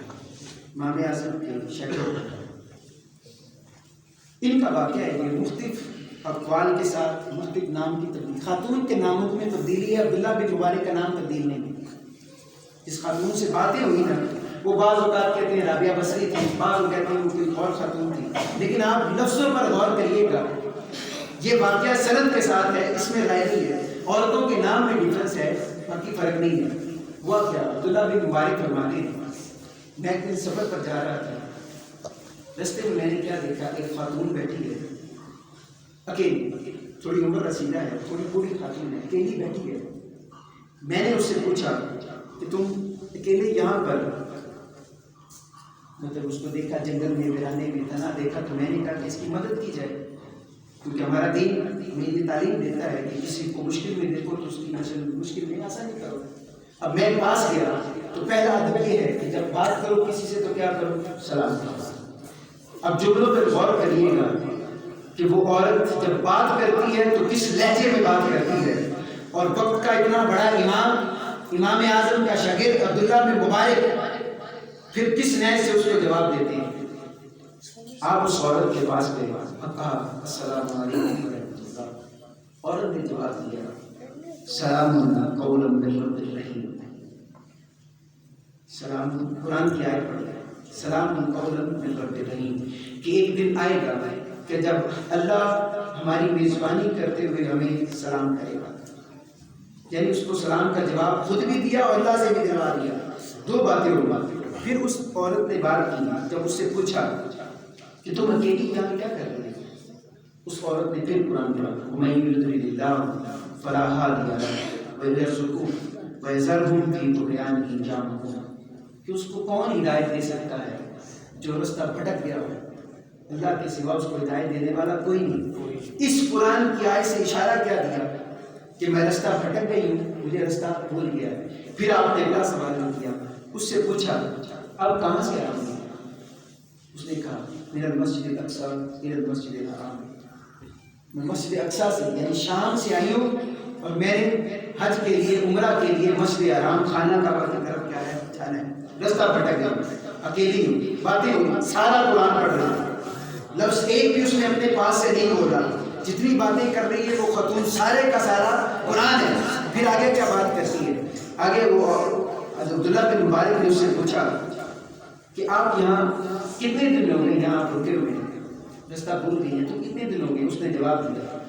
امام اعظم کے شاگرد۔ ان کا واقعہ ہے کہ مختلف اقوال کے ساتھ مختلف نام کی تبدیلی، خاتون کے ناموں میں تبدیلی ہے، عبداللہ بن مبارک کا نام تبدیل نہیں ہے۔ جس خاتون سے باتیں ہوئی نا، وہ بعض اوقات کہتے ہیں رابعہ بصری تھی، بعض کہتے ہیں وہ کوئی اور خاتون تھی، لیکن آپ لفظوں پر غور کریے گا، یہ واقعہ سند کے ساتھ ہے، اس میں غیر نہیں ہے، عورتوں کے نام میں ڈفرنس ہے، باقی فرق نہیں ہے۔ ہوا کیا، عبداللہ بن مبارک فرماتے ہیں میں ایک دن سفر پر جا رہا تھا، رستے میں میں نے کیا دیکھا، ایک خاتون بیٹھی ہے اکیلی، تھوڑی عمر رسیدہ ہے، تھوڑی بوڑھی خاتون ہے، اکیلی بیٹھی ہے۔ میں نے اس سے پوچھا کہ تم اکیلے یہاں پر، مطلب اس کو دیکھا جنگل میں، ویرانے میں تنا دیکھا، تو میں نے کہا کہ اس کی مدد کی جائے، کیونکہ ہمارا دین ہمیں یہ تعلیم دیتا ہے کہ کسی کو مشکل میں دیکھو تو اس کی مشکل میں آسانی کرو۔ اب میں پاس گیا تو پہلا ادب یہ ہے کہ جب بات کرو کسی سے تو کیا کرو، سلام کرو۔ اب جملوں پر غور کریے گا کہ وہ عورت جب بات کرتی ہے تو کس لہجے میں بات کرتی ہے، اور وقت کا اتنا بڑا امام اعظم کا شاگرد عبداللہ بن مبارک پھر کس نئے سے اس کو جواب دیتے ہیں۔ آپ اس عورت کے پاس گئے، کہا السلام علیکم ورحمۃ اللہ، عورت نے جواب دیا سلام قولا من رب الرحیم، سلام، قرآن کی آیت پڑھ ہے سلام قولا من رب الرحیم، کہ ایک دن آئے گا کہ جب اللہ ہماری میزبانی کرتے ہوئے ہمیں سلام کرے گا، یعنی اس کو سلام کا جواب خود بھی دیا اور اللہ سے بھی دلوا دیا، دو باتیں ہوئی۔ پھر اس عورت نے بات کی، جب اس سے پوچھا کہ تم اکیلی یہاں کیا کر رہے ہیں، اس عورت نے پھر قرآن پڑھا وَمَن يُضْلِلِ اللَّهُ فَلَا هَادِيَ لَهُ وَيَرْزُقْهُ وَيَذَرْهُمْ فِي طُغْيَانِهِمْ يَعْمَهُونَ، کہ اس کو کون ہدایت دے سکتا ہے جو رستہ بھٹک گیا ہو، اللہ کے سوا اس کو ہدایت دینے والا کوئی نہیں۔ اس قرآن کی آیت سے اشارہ کیا دیا کہ میں رستہ بھٹک گئی ہوں، مجھے رستہ بھول گیا ہے۔ پھر آپ نے اگلا سوال کیا، اس سے پوچھا اب کہاں سے آئے ہیں، اس نے کہا میرا مسجد الاقصی الى المسجد الحرام، میں مسجد اقصی سے یعنی شام سے آئی ہوں، اور میں نے حج کے لیے عمرہ کے لیے مسجد حرام خانہ کعبہ کی طرف کیا ہے جانا ہے، رستہ بھٹک گیا، اکیلی ہوں، باتیں ہوئی، سارا قرآن پڑھ رہا ہے، لفظ ایک بھی اس نے اپنے پاس سے نہیں بولا، جتنی باتیں کر رہی ہے وہ خاتون سارے کا سارا قرآن ہے۔ پھر آگے کیا بات کرتی ہے، آگے وہ عبداللہ بن مبارک نے اس سے پوچھا کہ آپ یہاں کتنے دن ہو گئے، یہاں آپ رکے ہوئے ہیں، رستہ بھول گئی ہیں تو کتنے دن ہو گئے، اس نے جواب دیا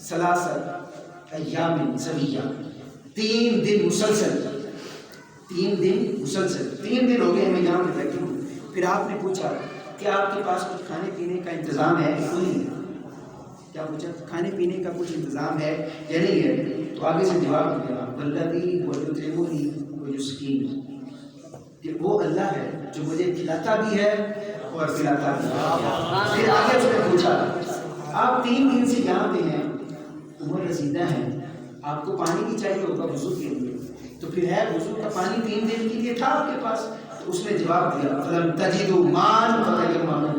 ثلاثۃ ایام سویہ، 3 دن مسلسل، 3 دن مسلسل، 3 دن ہو گئے میں یہاں پہ بیٹھی ہوں۔ پھر آپ نے پوچھا کہ آپ کے پاس کچھ کھانے پینے کا انتظام ہے یا نہیں ہے، کیا پوچھا، کھانے پینے کا کچھ انتظام ہے یا نہیں ہے، تو آگے سے جواب دیا والذی یطعمنی ویسقین، کہ وہ اللہ ہے جو مجھے کھلاتا بھی ہے اور پلاتا بھی ہے۔ پھر آگے اس نے پوچھا آپ 3 دن سے یہاں پہ ہیں، عمر رسیدہ ہیں، آپ کو پانی بھی چاہیے ہوگا وضو کے لیے، تو پھر ہے وضو کا پانی 3 دن کے لیے تھا آپ کے پاس، تو اس نے جواب دیا فلم تجدوا ماء فتیمموا،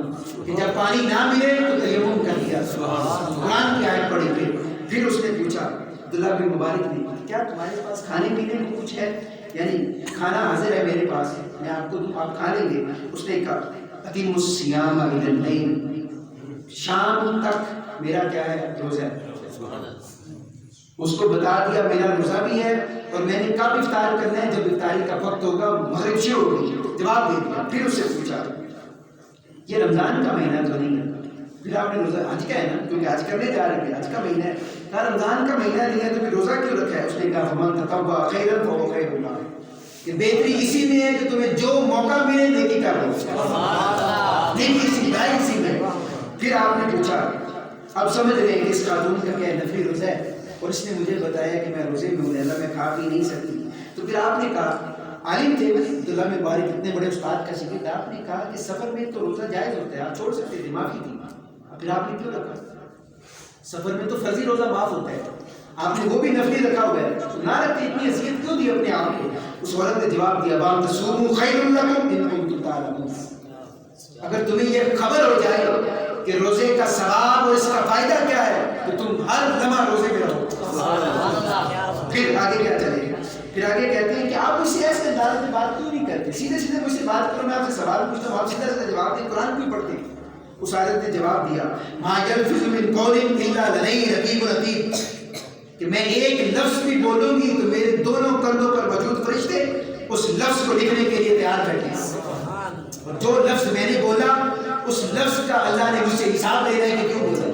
کہ جب پانی نہ ملے تو تیمم کر لیا، قرآن کی آیت پڑھی۔ پھر اس نے پوچھا عبداللہ بن مبارک نے کیا تمہارے پاس کھانے پینے کو کچھ ہے، یعنی کھانا حاضر ہے میرے پاس، میں آپ کو دوں، آپ کھا لیں گے۔ اس نے کہا اتموا الصیام الی اللیل، شام تک میرا کیا ہے روزہ ہے، اس کو بتا دیا میرا روزہ بھی ہے اور میں نے کب افطار کرنا ہے، جب افطاری کا وقت ہوگا، مغرب شروع ہوگی، جواب دے دیا۔ پھر اس سے پوچھا یہ رمضان کا مہینہ تو نہیں ہے، پھر آپ نے روزہ حج کا ہے نا، کیونکہ حج کرنے جا رہے ہیں، حج کا مہینہ ہے، کہا رمضان کا مہینہ نہیں ہے تو پھر روزہ کیوں رکھا ہے، اس نے کہا فمن تطوع خیرا فهو خیر اللہ، کہ بہتری اسی میں ہے کہ تمہیں جو موقع ملے نیکی کر لو۔ نیکی اسی برائی اسی میں. پھر آپ نے پوچھا اب سمجھ رہے ہیں کہ اس خاتون کا کیا نفلی روزہ ہے اور اس نے مجھے بتایا کہ میں روزے میں ہوں لہذا میں کھا پی نہیں سکتی. تو پھر آپ نے کہا عالم تھے عبداللہ بن مبارک اتنے بڑے استاد کا شاگرد, آپ نے کہا کہ سفر میں تو روزہ جائز ہوتا ہے, آپ چھوڑ سکتے تھے, معافی تھی. پھر آپ نے کیوں رکھا؟ سفر میں تو فرضی روزہ معاف ہوتا ہے, آپ نے وہ بھی نفلی رکھا ہوا ہے, تو نہ رکھتے اتنی اذیت کیوں دی اپنے آپ کو؟ اس عورت نے جواب دیا بام تصوموا خیر لکم ان کنتم تعلمون. اگر تمہیں یہ خبر ہو جائے کہ روزے کا ثواب اور اس کا فائدہ کیا ہے تو تم ہر لمحہ روزے میں رہو. پھر آگے کیا چلے گا؟ پھر آگے کہتے ہیں کہ آپ مجھ سے ایسے انداز میں بات کیوں نہیں کرتے, سیدھے سیدھے مجھ سے بات کرو, میں آپ سے سوال پوچھتا ہوں, آپ سیدھا سیدھا جواب دیں, قرآن کیوں پڑھتے ہیں؟ اس عورت نے جواب دیا ما یلفظ من قول الا لدیہ رقیب عتید, کہ میں ایک لفظ بھی بولوں گی تو میرے دونوں کندھوں پر موجود فرشتے اس لفظ کو لکھنے کے لیے تیار بیٹھے ہیں. اور جو لفظ میں نے بولا اس لفظ کا اللہ نے مجھ سے حساب لے رہا ہے کہ کیوں بولا,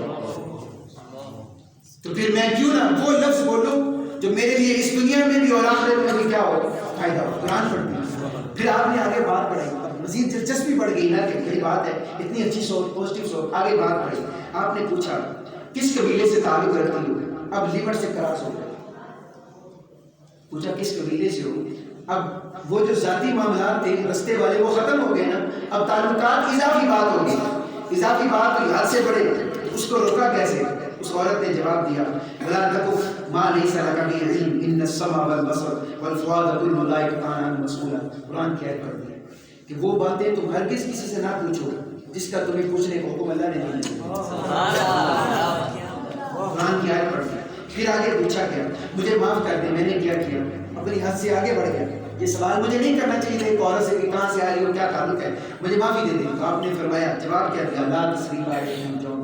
تو پھر میں کیوں نہ وہ لفظ بولوں جو میرے لیے اس دنیا میں بھی اور آخرت میں بھی کیا ہو, فائدہ ہو. قرآن پڑھتے. پھر آپ نے آگے بات پڑھائی, مزید دلچسپی بڑھ گئی نا کہ بڑی بات ہے, اتنی اچھی سوچ, پازیٹیو سوچ. آگے بات پڑھی, آپ نے پوچھا کس قبیلے سے تعلق رکھتی ہو؟ اب لیمٹ سے کراس ہو گیا. پوچھا کس قبیلے سے ہو, اب وہ جو ذاتی معاملات تھے رستے والے وہ ختم ہو گئے نا, اب تعلقات اضافی بات ہوگی, اضافی بات ہوئی, حد سے بڑے, اس کو روکا کیسے؟ اس عورت نے جواب دیا ولا تقف ما ليس لك به علم ان السمع والبصر والفؤاد كل اولئك كان عنه مسؤولا. قرآن کی آیت پڑھ دی کہ وہ باتیں تم ہرگز کسی سے نہ پوچھو جس کا تمہیں پوچھنے کا حکم اللہ نے نہیں دیا. قرآن کی آیت پڑھ دی. پھر آگے پوچھا کیا, مجھے معاف کر دیں میں نے کیا کیا, اپنی حد سے آگے بڑھ گیا. یہ سوال مجھے نہیں کرنا چاہیے تھا ایک عورت سے کہ کہاں سے آئی ہو, کیا تعلق ہے, مجھے معافی دے دیں. تو آپ نے فرمایا, جواب کیا دیا, لا تسریب علیکم اليوم,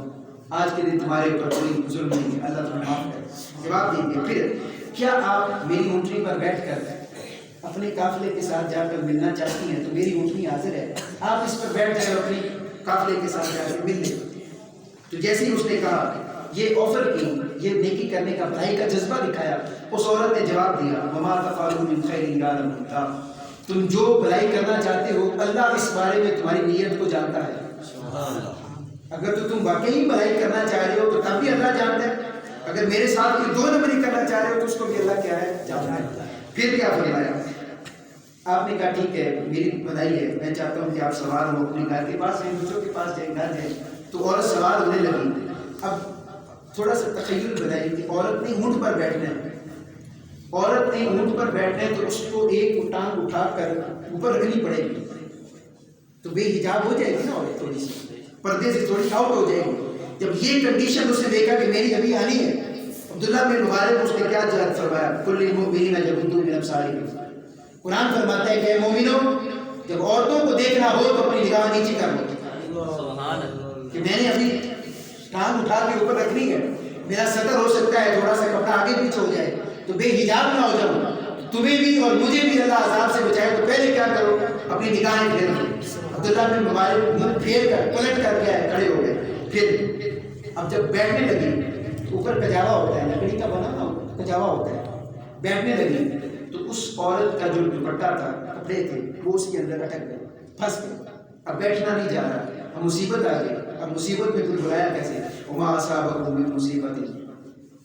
آج کے دن تمہارے اوپر کوئی ظلم نہیں ہے, اللہ تمہیں معاف کرے. جواب دیں گے. پھر کیا آپ میری اونٹنی پر بیٹھ کر اپنے قافلے کے ساتھ جا کر ملنا چاہتی ہیں تو میری اونٹنی حاضر ہے, آپ اس پر بیٹھ جائیں اپنی قافلے کے ساتھ جا کر مل لیں. تو جیسے ہی اس نے کہا, یہ آفر کی, یہ نیکی کرنے کا, بھلائی کا جذبہ دکھایا, اس عورت نے جواب دیا وما تفعلوا من خیر یعلمہ اللہ, تم جو بھلائی کرنا چاہتے ہو اللہ اس بارے میں تمہاری نیت کو جانتا ہے. اگر تو تم واقعی بھلائی کرنا چاہ رہے ہو تو تب بھی اللہ جانتا ہے, اگر میرے ساتھ کوئی دو نمبری کرنا چاہ رہے ہو تو اس کو بھی اللہ کیا ہے, جانتا ہے. پھر کیا فرمایا, آپ نے کہا ٹھیک ہے میری بدائی ہے, میں چاہتا ہوں کہ آپ سوار ہو اپنے گھر کے پاس, بچوں کے پاس جائیں, گھر جائیں. تو عورت سوار ہونے لگی. اب تھوڑا سا تخیل بنائی کہ عورت نے اونٹ پر بیٹھنا ہے, عورت نے اونٹ پر بیٹھنا ہے تو اس کو ایک ٹانگ اٹھا کر اوپر رکھنی پڑے گی, تو بے حجاب ہو جائے گی نا عورت, تھوڑی سی پردے سے تھوڑی آؤٹ ہو جائے گی. جب یہ کنڈیشن اس نے دیکھا کہ میری ابھی آنی ہے, عبداللہ بن مبارک اس نے کیا جواب فرمایا, کل المؤمنین یغضوا من ابصارہم. قرآن فرماتا ہے کہ اے مومنو, جب عورتوں کو دیکھنا ہو تو اپنی نگاہ نیچے کر لو, کہ میں نے ابھی ٹانگ اٹھا کے اوپر رکھنی ہے, میرا سطر ہو سکتا ہے تھوڑا سا کپڑا آگے پیچھے ہو جائے, تو بے حجاب نہ ہو جاؤں, تمہیں بھی اور مجھے بھی اللہ عذاب سے بچائے. تو پہلے کیا کرو, اپنی نگاہیں پھیر لو. عبداللہ بن مبارک منہ پھیر کر پلٹ کر کے کھڑے ہو گئے. پھر اب جب بیٹھنے لگی تو اوپر کجاوا ہوتا ہے, لکڑی کا بنا نا کجاوا ہوتا ہے, بیٹھنے لگی تو اس عورت کا جو دوپٹہ تھا, کپڑے تھے, وہ اس کے اندر اٹک گئے, پھنس گئے. اب بیٹھنا نہیں جا رہا, اب مصیبت آ گئی. اب مصیبت میں کوئی بلایا کیسے, وما اصابکم من مصیبت,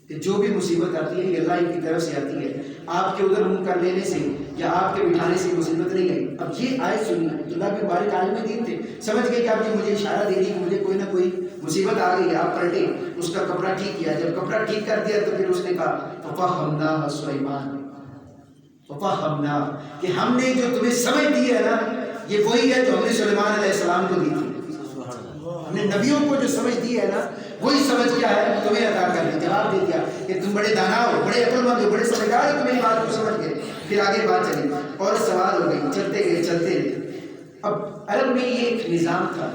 کہ جو بھی مصیبت آتی ہے یہ اللہ کی طرف سے آتی ہے, آپ کے ادھر منہ کر لینے سے یا آپ کے بٹھانے سے مصیبت نہیں گئی. اب یہ آیت سنی, عبداللہ بن مبارک عالم دین تھے, سمجھ گئے کہ اب یہ مجھے اشارہ دے رہی کہ مجھے کوئی نہ کوئی مصیبت آ گئی. آپ پلٹے, اس کا کپڑا ٹھیک کیا, جب کپڑا ٹھیک کر دیا تو پھر اس نے کہا ففہمناہ سلیمان, ففہمناہ, کہ ہم نے جو تمہیں سمجھ دی ہے نا یہ وہی ہے جو ہم نے سلیمان علیہ السلام کو دی تھی. ہم نے نبیوں کو جو سمجھ دی ہے نا وہی سمجھ کیا ہے تمہیں عطا کر دی. جواب دے دیا کہ تم بڑے دانا ہو, بڑے عقل مند ہو, بڑے سمجھدار ہو, تمہیں بات کو سمجھ گئے. پھر آگے بات چلی اور سوال ہو گئی, چلتے گئے چلتے گئے. اب عرب میں یہ ایک نظام تھا,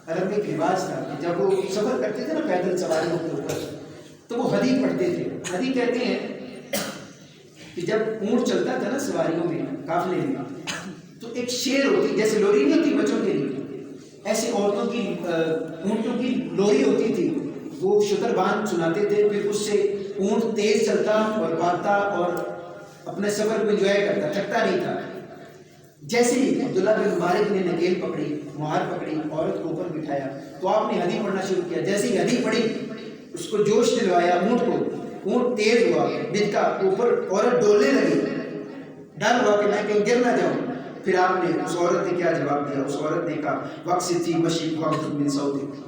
عرب میں ایک رواج تھا کہ جب وہ سفر کرتے تھے نا پیدل سواریوں کے اوپر, تو وہ حدیث پڑھتے تھے. حدیث کہتے ہیں کہ جب اونٹ چلتا تھا نا سواریوں میں, قافلے میں, تو ایک شیر ہوتی, جیسے لوری نہیں ہوتی بچوں کے لیے, ایسے عورتوں کی اونٹوں کی لوری ہوتی تھی, وہ شتر باندھ سناتے تھے. پھر اس سے اونٹ تیز چلتا اور بھاگتا اور اپنے سفر کو انجوائے کرتا, تھکتا نہیں تھا. جیسے ہی عبداللہ بن مبارک نے نکیل پکڑی، مہار پکڑی، عورت کو اوپر بٹھایا تو آپ نے حدیث پڑھنا شروع کیا. جیسے ہی حدیث پڑھی اس کو جوش دلوایا اونٹ کو، اونٹ تیز ہوا، بچکا اوپر، عورت ڈولنے لگی، ڈر ہوا کہ میں کہیں گر نہ جاؤں. پھر آپ نے، اس عورت نے کیا جواب دیا؟ اس عورت نے کہا وقصتی مشی وقت من صوتک،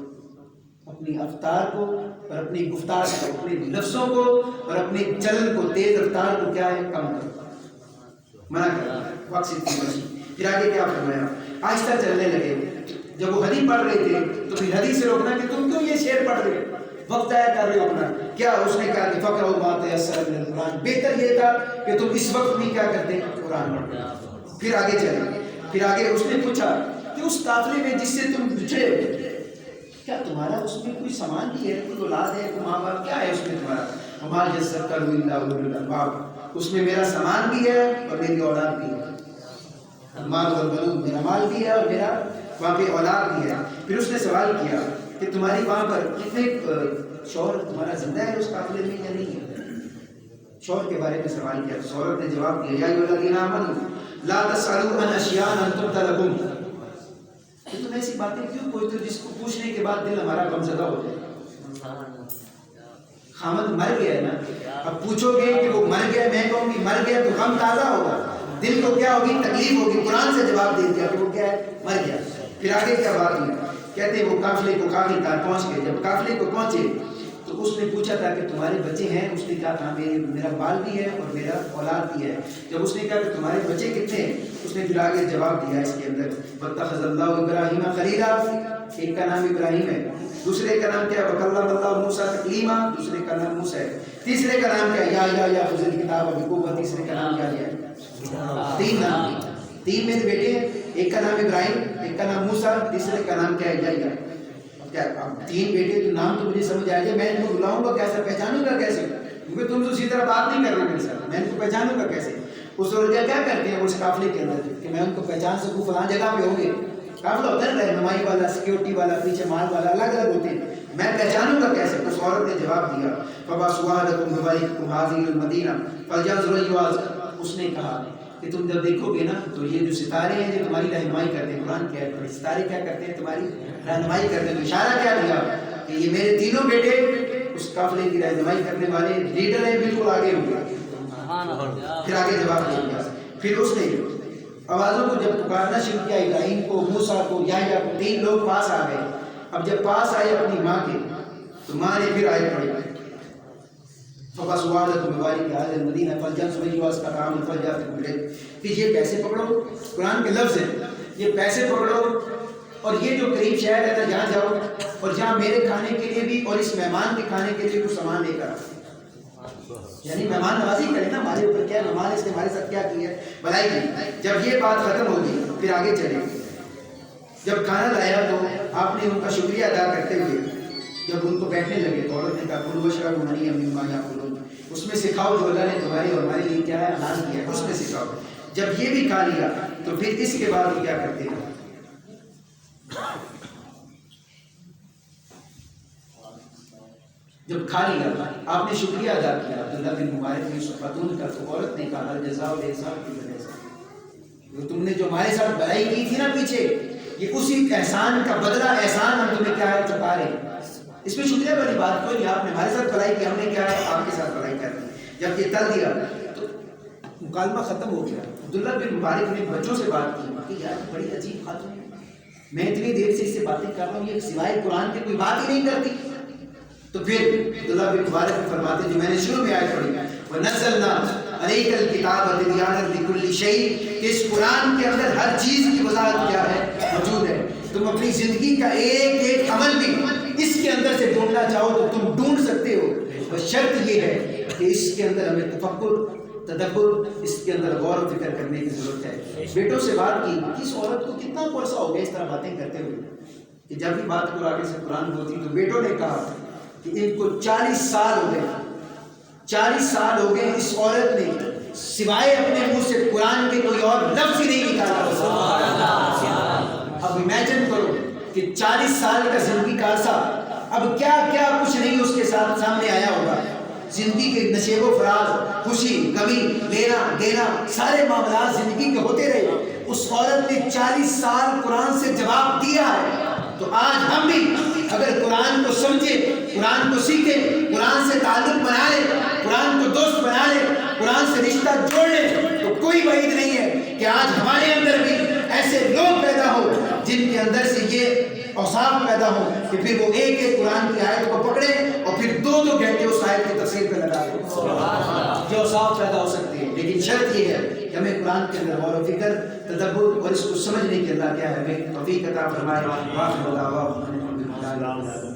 اپنی رفتار کو اور اپنی گفتار کو، اپنے لفظوں کو اور اپنے چلن کو، تیز رفتار کو کیا ہے، کم کرو، منع کرو. وقصتی مشی. پھر آگے کیا فرمایا؟ آہستہ چلنے لگے. جب وہ حدیث پڑھ رہے تھے تو پھر حدیث سے روکنا کہ تم کیوں یہ شعر پڑھ رہے ہو، وقت ضائع کر رہے ہو اپنا. کیا اس نے کہا کہ فقرؤ ما تیسر من القرآن، بہتر یہ تھا کہ تم اس وقت نہیں کیا کرتے، قرآن پڑھتے. پھر آگے چلے. پھر آگے اس نے پوچھا کہ اس قافلے میں جس سے تم بچھڑے ہو، کیا تمہارا اس میں کوئی سامان بھی ہے، کوئی اولاد ہے، کوئی ماں باپ، کیا ہے اس میں تمہارا؟ وما یذکر الا اولو الالباب، اس میں میرا سامان بھی ہے اور میری اولاد بھی ہے. مال والبنون، میرا مال بھی ہے اور میرا وہاں پہ اولاد بھی ہے. پھر اس نے سوال کیا کہ تمہاری وہاں پر کتنے شوہر تمہارا زندہ ہے اس قافلے میں یا نہیں ہے؟ شوہر کے بارے میں سوال کیا. شوہر نے جواب دیا یا ایھا الذین آمنوا لا تسألوا عن اشیاء ان تبد لکم، کہ تم ایسی باتیں کیوں پوچھتے ہو جس کو پوچھنے کے بعد دل ہمارا غمزدہ ہو جائے. خامد مر گیا ہے نا، اب پوچھو گے کہ وہ مر گیا، میں کہوں گی مر گیا تو غم تازہ ہوگا، دل کو کیا ہوگی، تکلیف ہوگی. قرآن سے جواب دے دیا کہ وہ کیا ہے، مر گیا. پھر آگے کیا بات ہوئی؟ کہتے ہیں وہ قافلے کو قافلے تک پہنچ گئے. جب قافلے کو پہنچے تو اس نے پوچھا تھا کہ تمہارے بچے ہیں؟ اس نے کہا تھا میرا بال بھی ہے اور میرا اولاد بھی ہے. جب اس نے کہا کہ تمہارے بچے کتنے ہیں؟ اس نے پھر آگے جواب دیا اس کے اندر واتخذ اللہ ابراہیم خلیلا، ایک کا نام ابراہیم ہے، دوسرے کا نام کیا ہے وکلم اللہ موسیٰ تکلیما، دوسرے کا نام موسیٰ ہے، تیسرے کا نام کیا ہے یا خذ الکتاب بقوۃ، تیسرے کا نام کیا ہے، تین نام، تین میرے بیٹے ہیں، ایک کا نام ابراہیم، ایک کا نام موسیٰ، تیسرے کا نام کیا ہے یا. کیا تین بیٹے تو نام تو مجھے سمجھ آ جائے، میں ان کو بلاؤں گا کیسے، پہچانوں گا کیسے، کیونکہ تم تو اسی طرح بات نہیں کر رہے میرے ساتھ، میں ان کو پہچانوں گا کیسے. اس وقت کیا کرتے ہیں اس قافلے کے اندر کہ میں ان کو پہچان سکوں فلاں جگہ پہ ہوں گے. قافلہ ہوتا ہے رہنمائی والا، سیکورٹی والا، پیچھے مال والا، الگ الگ ہوتے ہیں، میں پہچانوں گا کیسے. اس عورت نے جواب دیا فبعثوا لکم ببعیرکم ھذہ المدینہ فلینظر ایھا، اس نے کہا کہ تم جب دیکھو گے نا تو یہ جو ستارے ہیں یہ تمہاری رہنمائی کرتے ہیں. قرآن کیا ہے، ستارے کیا کرتے ہیں، تمہاری رہنمائی کرتے ہیں. اشارہ کیا دیا کہ یہ میرے تینوں بیٹے اس قافلے کی رہنمائی کرنے والے لیڈر ہیں، بالکل آگے ہوئے. پھر آگے جواب دے دیا. پھر اس نے آوازوں کو جب پکارنا شروع کیا، ابراہیم کو، موسیٰ کو، یحییٰ کو، تین لوگ پاس آ گئے. اب جب پاس آئے اپنی ماں کے تو ماں نے پھر آیت پڑھی فبعثوا لکم ببعیرکم ھذہ المدینہ فلینظر ایھا، اس کا کام فلیأتکم بِالْعِلْمِ، کہ یہ پیسے پکڑو، قرآن کے لفظ ہیں، یہ پیسے پکڑو اور یہ جو قریب شہر ہے نا جہاں جاؤ اور جہاں میرے کھانے کے لیے بھی اور اس مہمان کے کھانے کے لیے کچھ سامان لے کر آؤ. یعنی مہمان نوازی کریں نا ہمارے اوپر، کیا مہمان اس نے ہمارے ساتھ کیا کی ہے، بھلائی کی. جب یہ بات ختم ہوگی پھر آگے چلے. جب کھانا لایا تو آپ نے ان کا شکریہ ادا کرتے ہوئے جب ان کو بیٹھنے لگے تو عورت نے کہا کلوا واشربوا ہنیئا بما یأکلون، اس میں سکھاؤ جو اللہ نے تمہارے اور ہمارے لیے کیا ہے حلال کیا ہے، اس میں سکھاؤ. جب یہ بھی کھا لیا تو پھر اس کے بعد وہ کیا کرتے ہیں، جب کھا لیا آپ نے شکریہ ادا کیا. عبداللہ بن مبارک نے خاتون کا، تو عورت نے کہا الجزاء الاحسان بالإحسان، تم نے جو ہمارے ساتھ بھلائی کی تھی نا پیچھے، یہ اسی احسان کا بدلہ، احسان ہم تمہیں کیا ہے چکا رہے ہیں. اس میں شکریہ والی بات کوئی نہیں، آپ نے ہمارے ساتھ بھلائی کی، ہم نے کیا ہے آپ کے ساتھ بھلائی کر دی. جب یہ کر دیا تو مکالمہ ختم ہو گیا. عبداللہ بن مبارک نے بچوں سے بات کی کہ یار بڑی عجیب خاتون ہے، میں اتنی دیر سے اس سے باتیں کر رہا ہوں، یہ سوائے قرآن کے کوئی بات ہی نہیں کرتی. تو پھر عبداللہ بن مبارک فرماتے جو میں نے شروع میں آیت پڑھی وَنَزَّلْنَا عَلَيْكَ الْكِتَابَ تِبْيَانًا لِكُلِّ شَيْءٍ، کہ اس قرآن کے اندر ہر چیز کی وضاحت کیا ہے، موجود ہے. تم اپنی زندگی کا ایک ایک عمل بھی اس کے اندر سے ڈھونڈنا چاہو تو تم ڈھونڈ سکتے ہو، بس شرط یہ ہے کہ اس کے اندر ہمیں تفکر، تدبر، اس کے اندر غور و فکر کرنے کی ضرورت ہے. بیٹوں سے بات کی، اس عورت کو کتنا عرصہ ہو گیا اس طرح باتیں کرتے ہوئے کہ جب بھی بات کو آگے سے قرآن ہوتی تو بیٹوں نے کہا کہ ان کو 40 سال ہو گئے، 40 سال ہو گئے اس عورت نے سوائے اپنے منہ سے قرآن کے کوئی اور لفظ ہی نہیں نکالا. اب امیجن کرو کہ 40 سال کا زندگی کا عرصہ، اب کیا کیا کچھ نہیں اس کے ساتھ سامنے آیا ہوگا. زندگی کے نشیب و فراز، خوشی، غمی، لینا دینا، سارے معاملات زندگی کے ہوتے رہے. اس 40 سال قرآن سے جواب دیا ہے، تو آج ہم بھی اگر قرآن کو سمجھے، قرآن کو سیکھے، قرآن سے تعلق بنا لے، قرآن کو دوست بنا لے، قرآن سے رشتہ جوڑ لے، تو کوئی بعید نہیں ہے کہ آج ہمارے اندر بھی ایسے لوگ پیدا ہو جن کے اندر سے یہ اوصاف پیدا ہو کہ پھر وہ ایک ایک قرآن کی آیت کو پکڑے اور پھر 2-2 گھنٹے اس آیت کی تفسیر پہ لگا دیں۔ یہ اوصاف پیدا ہو سکتی ہے، لیکن شرط یہ ہے کہ ہمیں قرآن کے اندر غور و فکر، تدبر اور اس کو سمجھنے کی اللہ کیا ہے ہمیں توفیق عطا فرمائے۔ واخر دعوانا الحمدللہ۔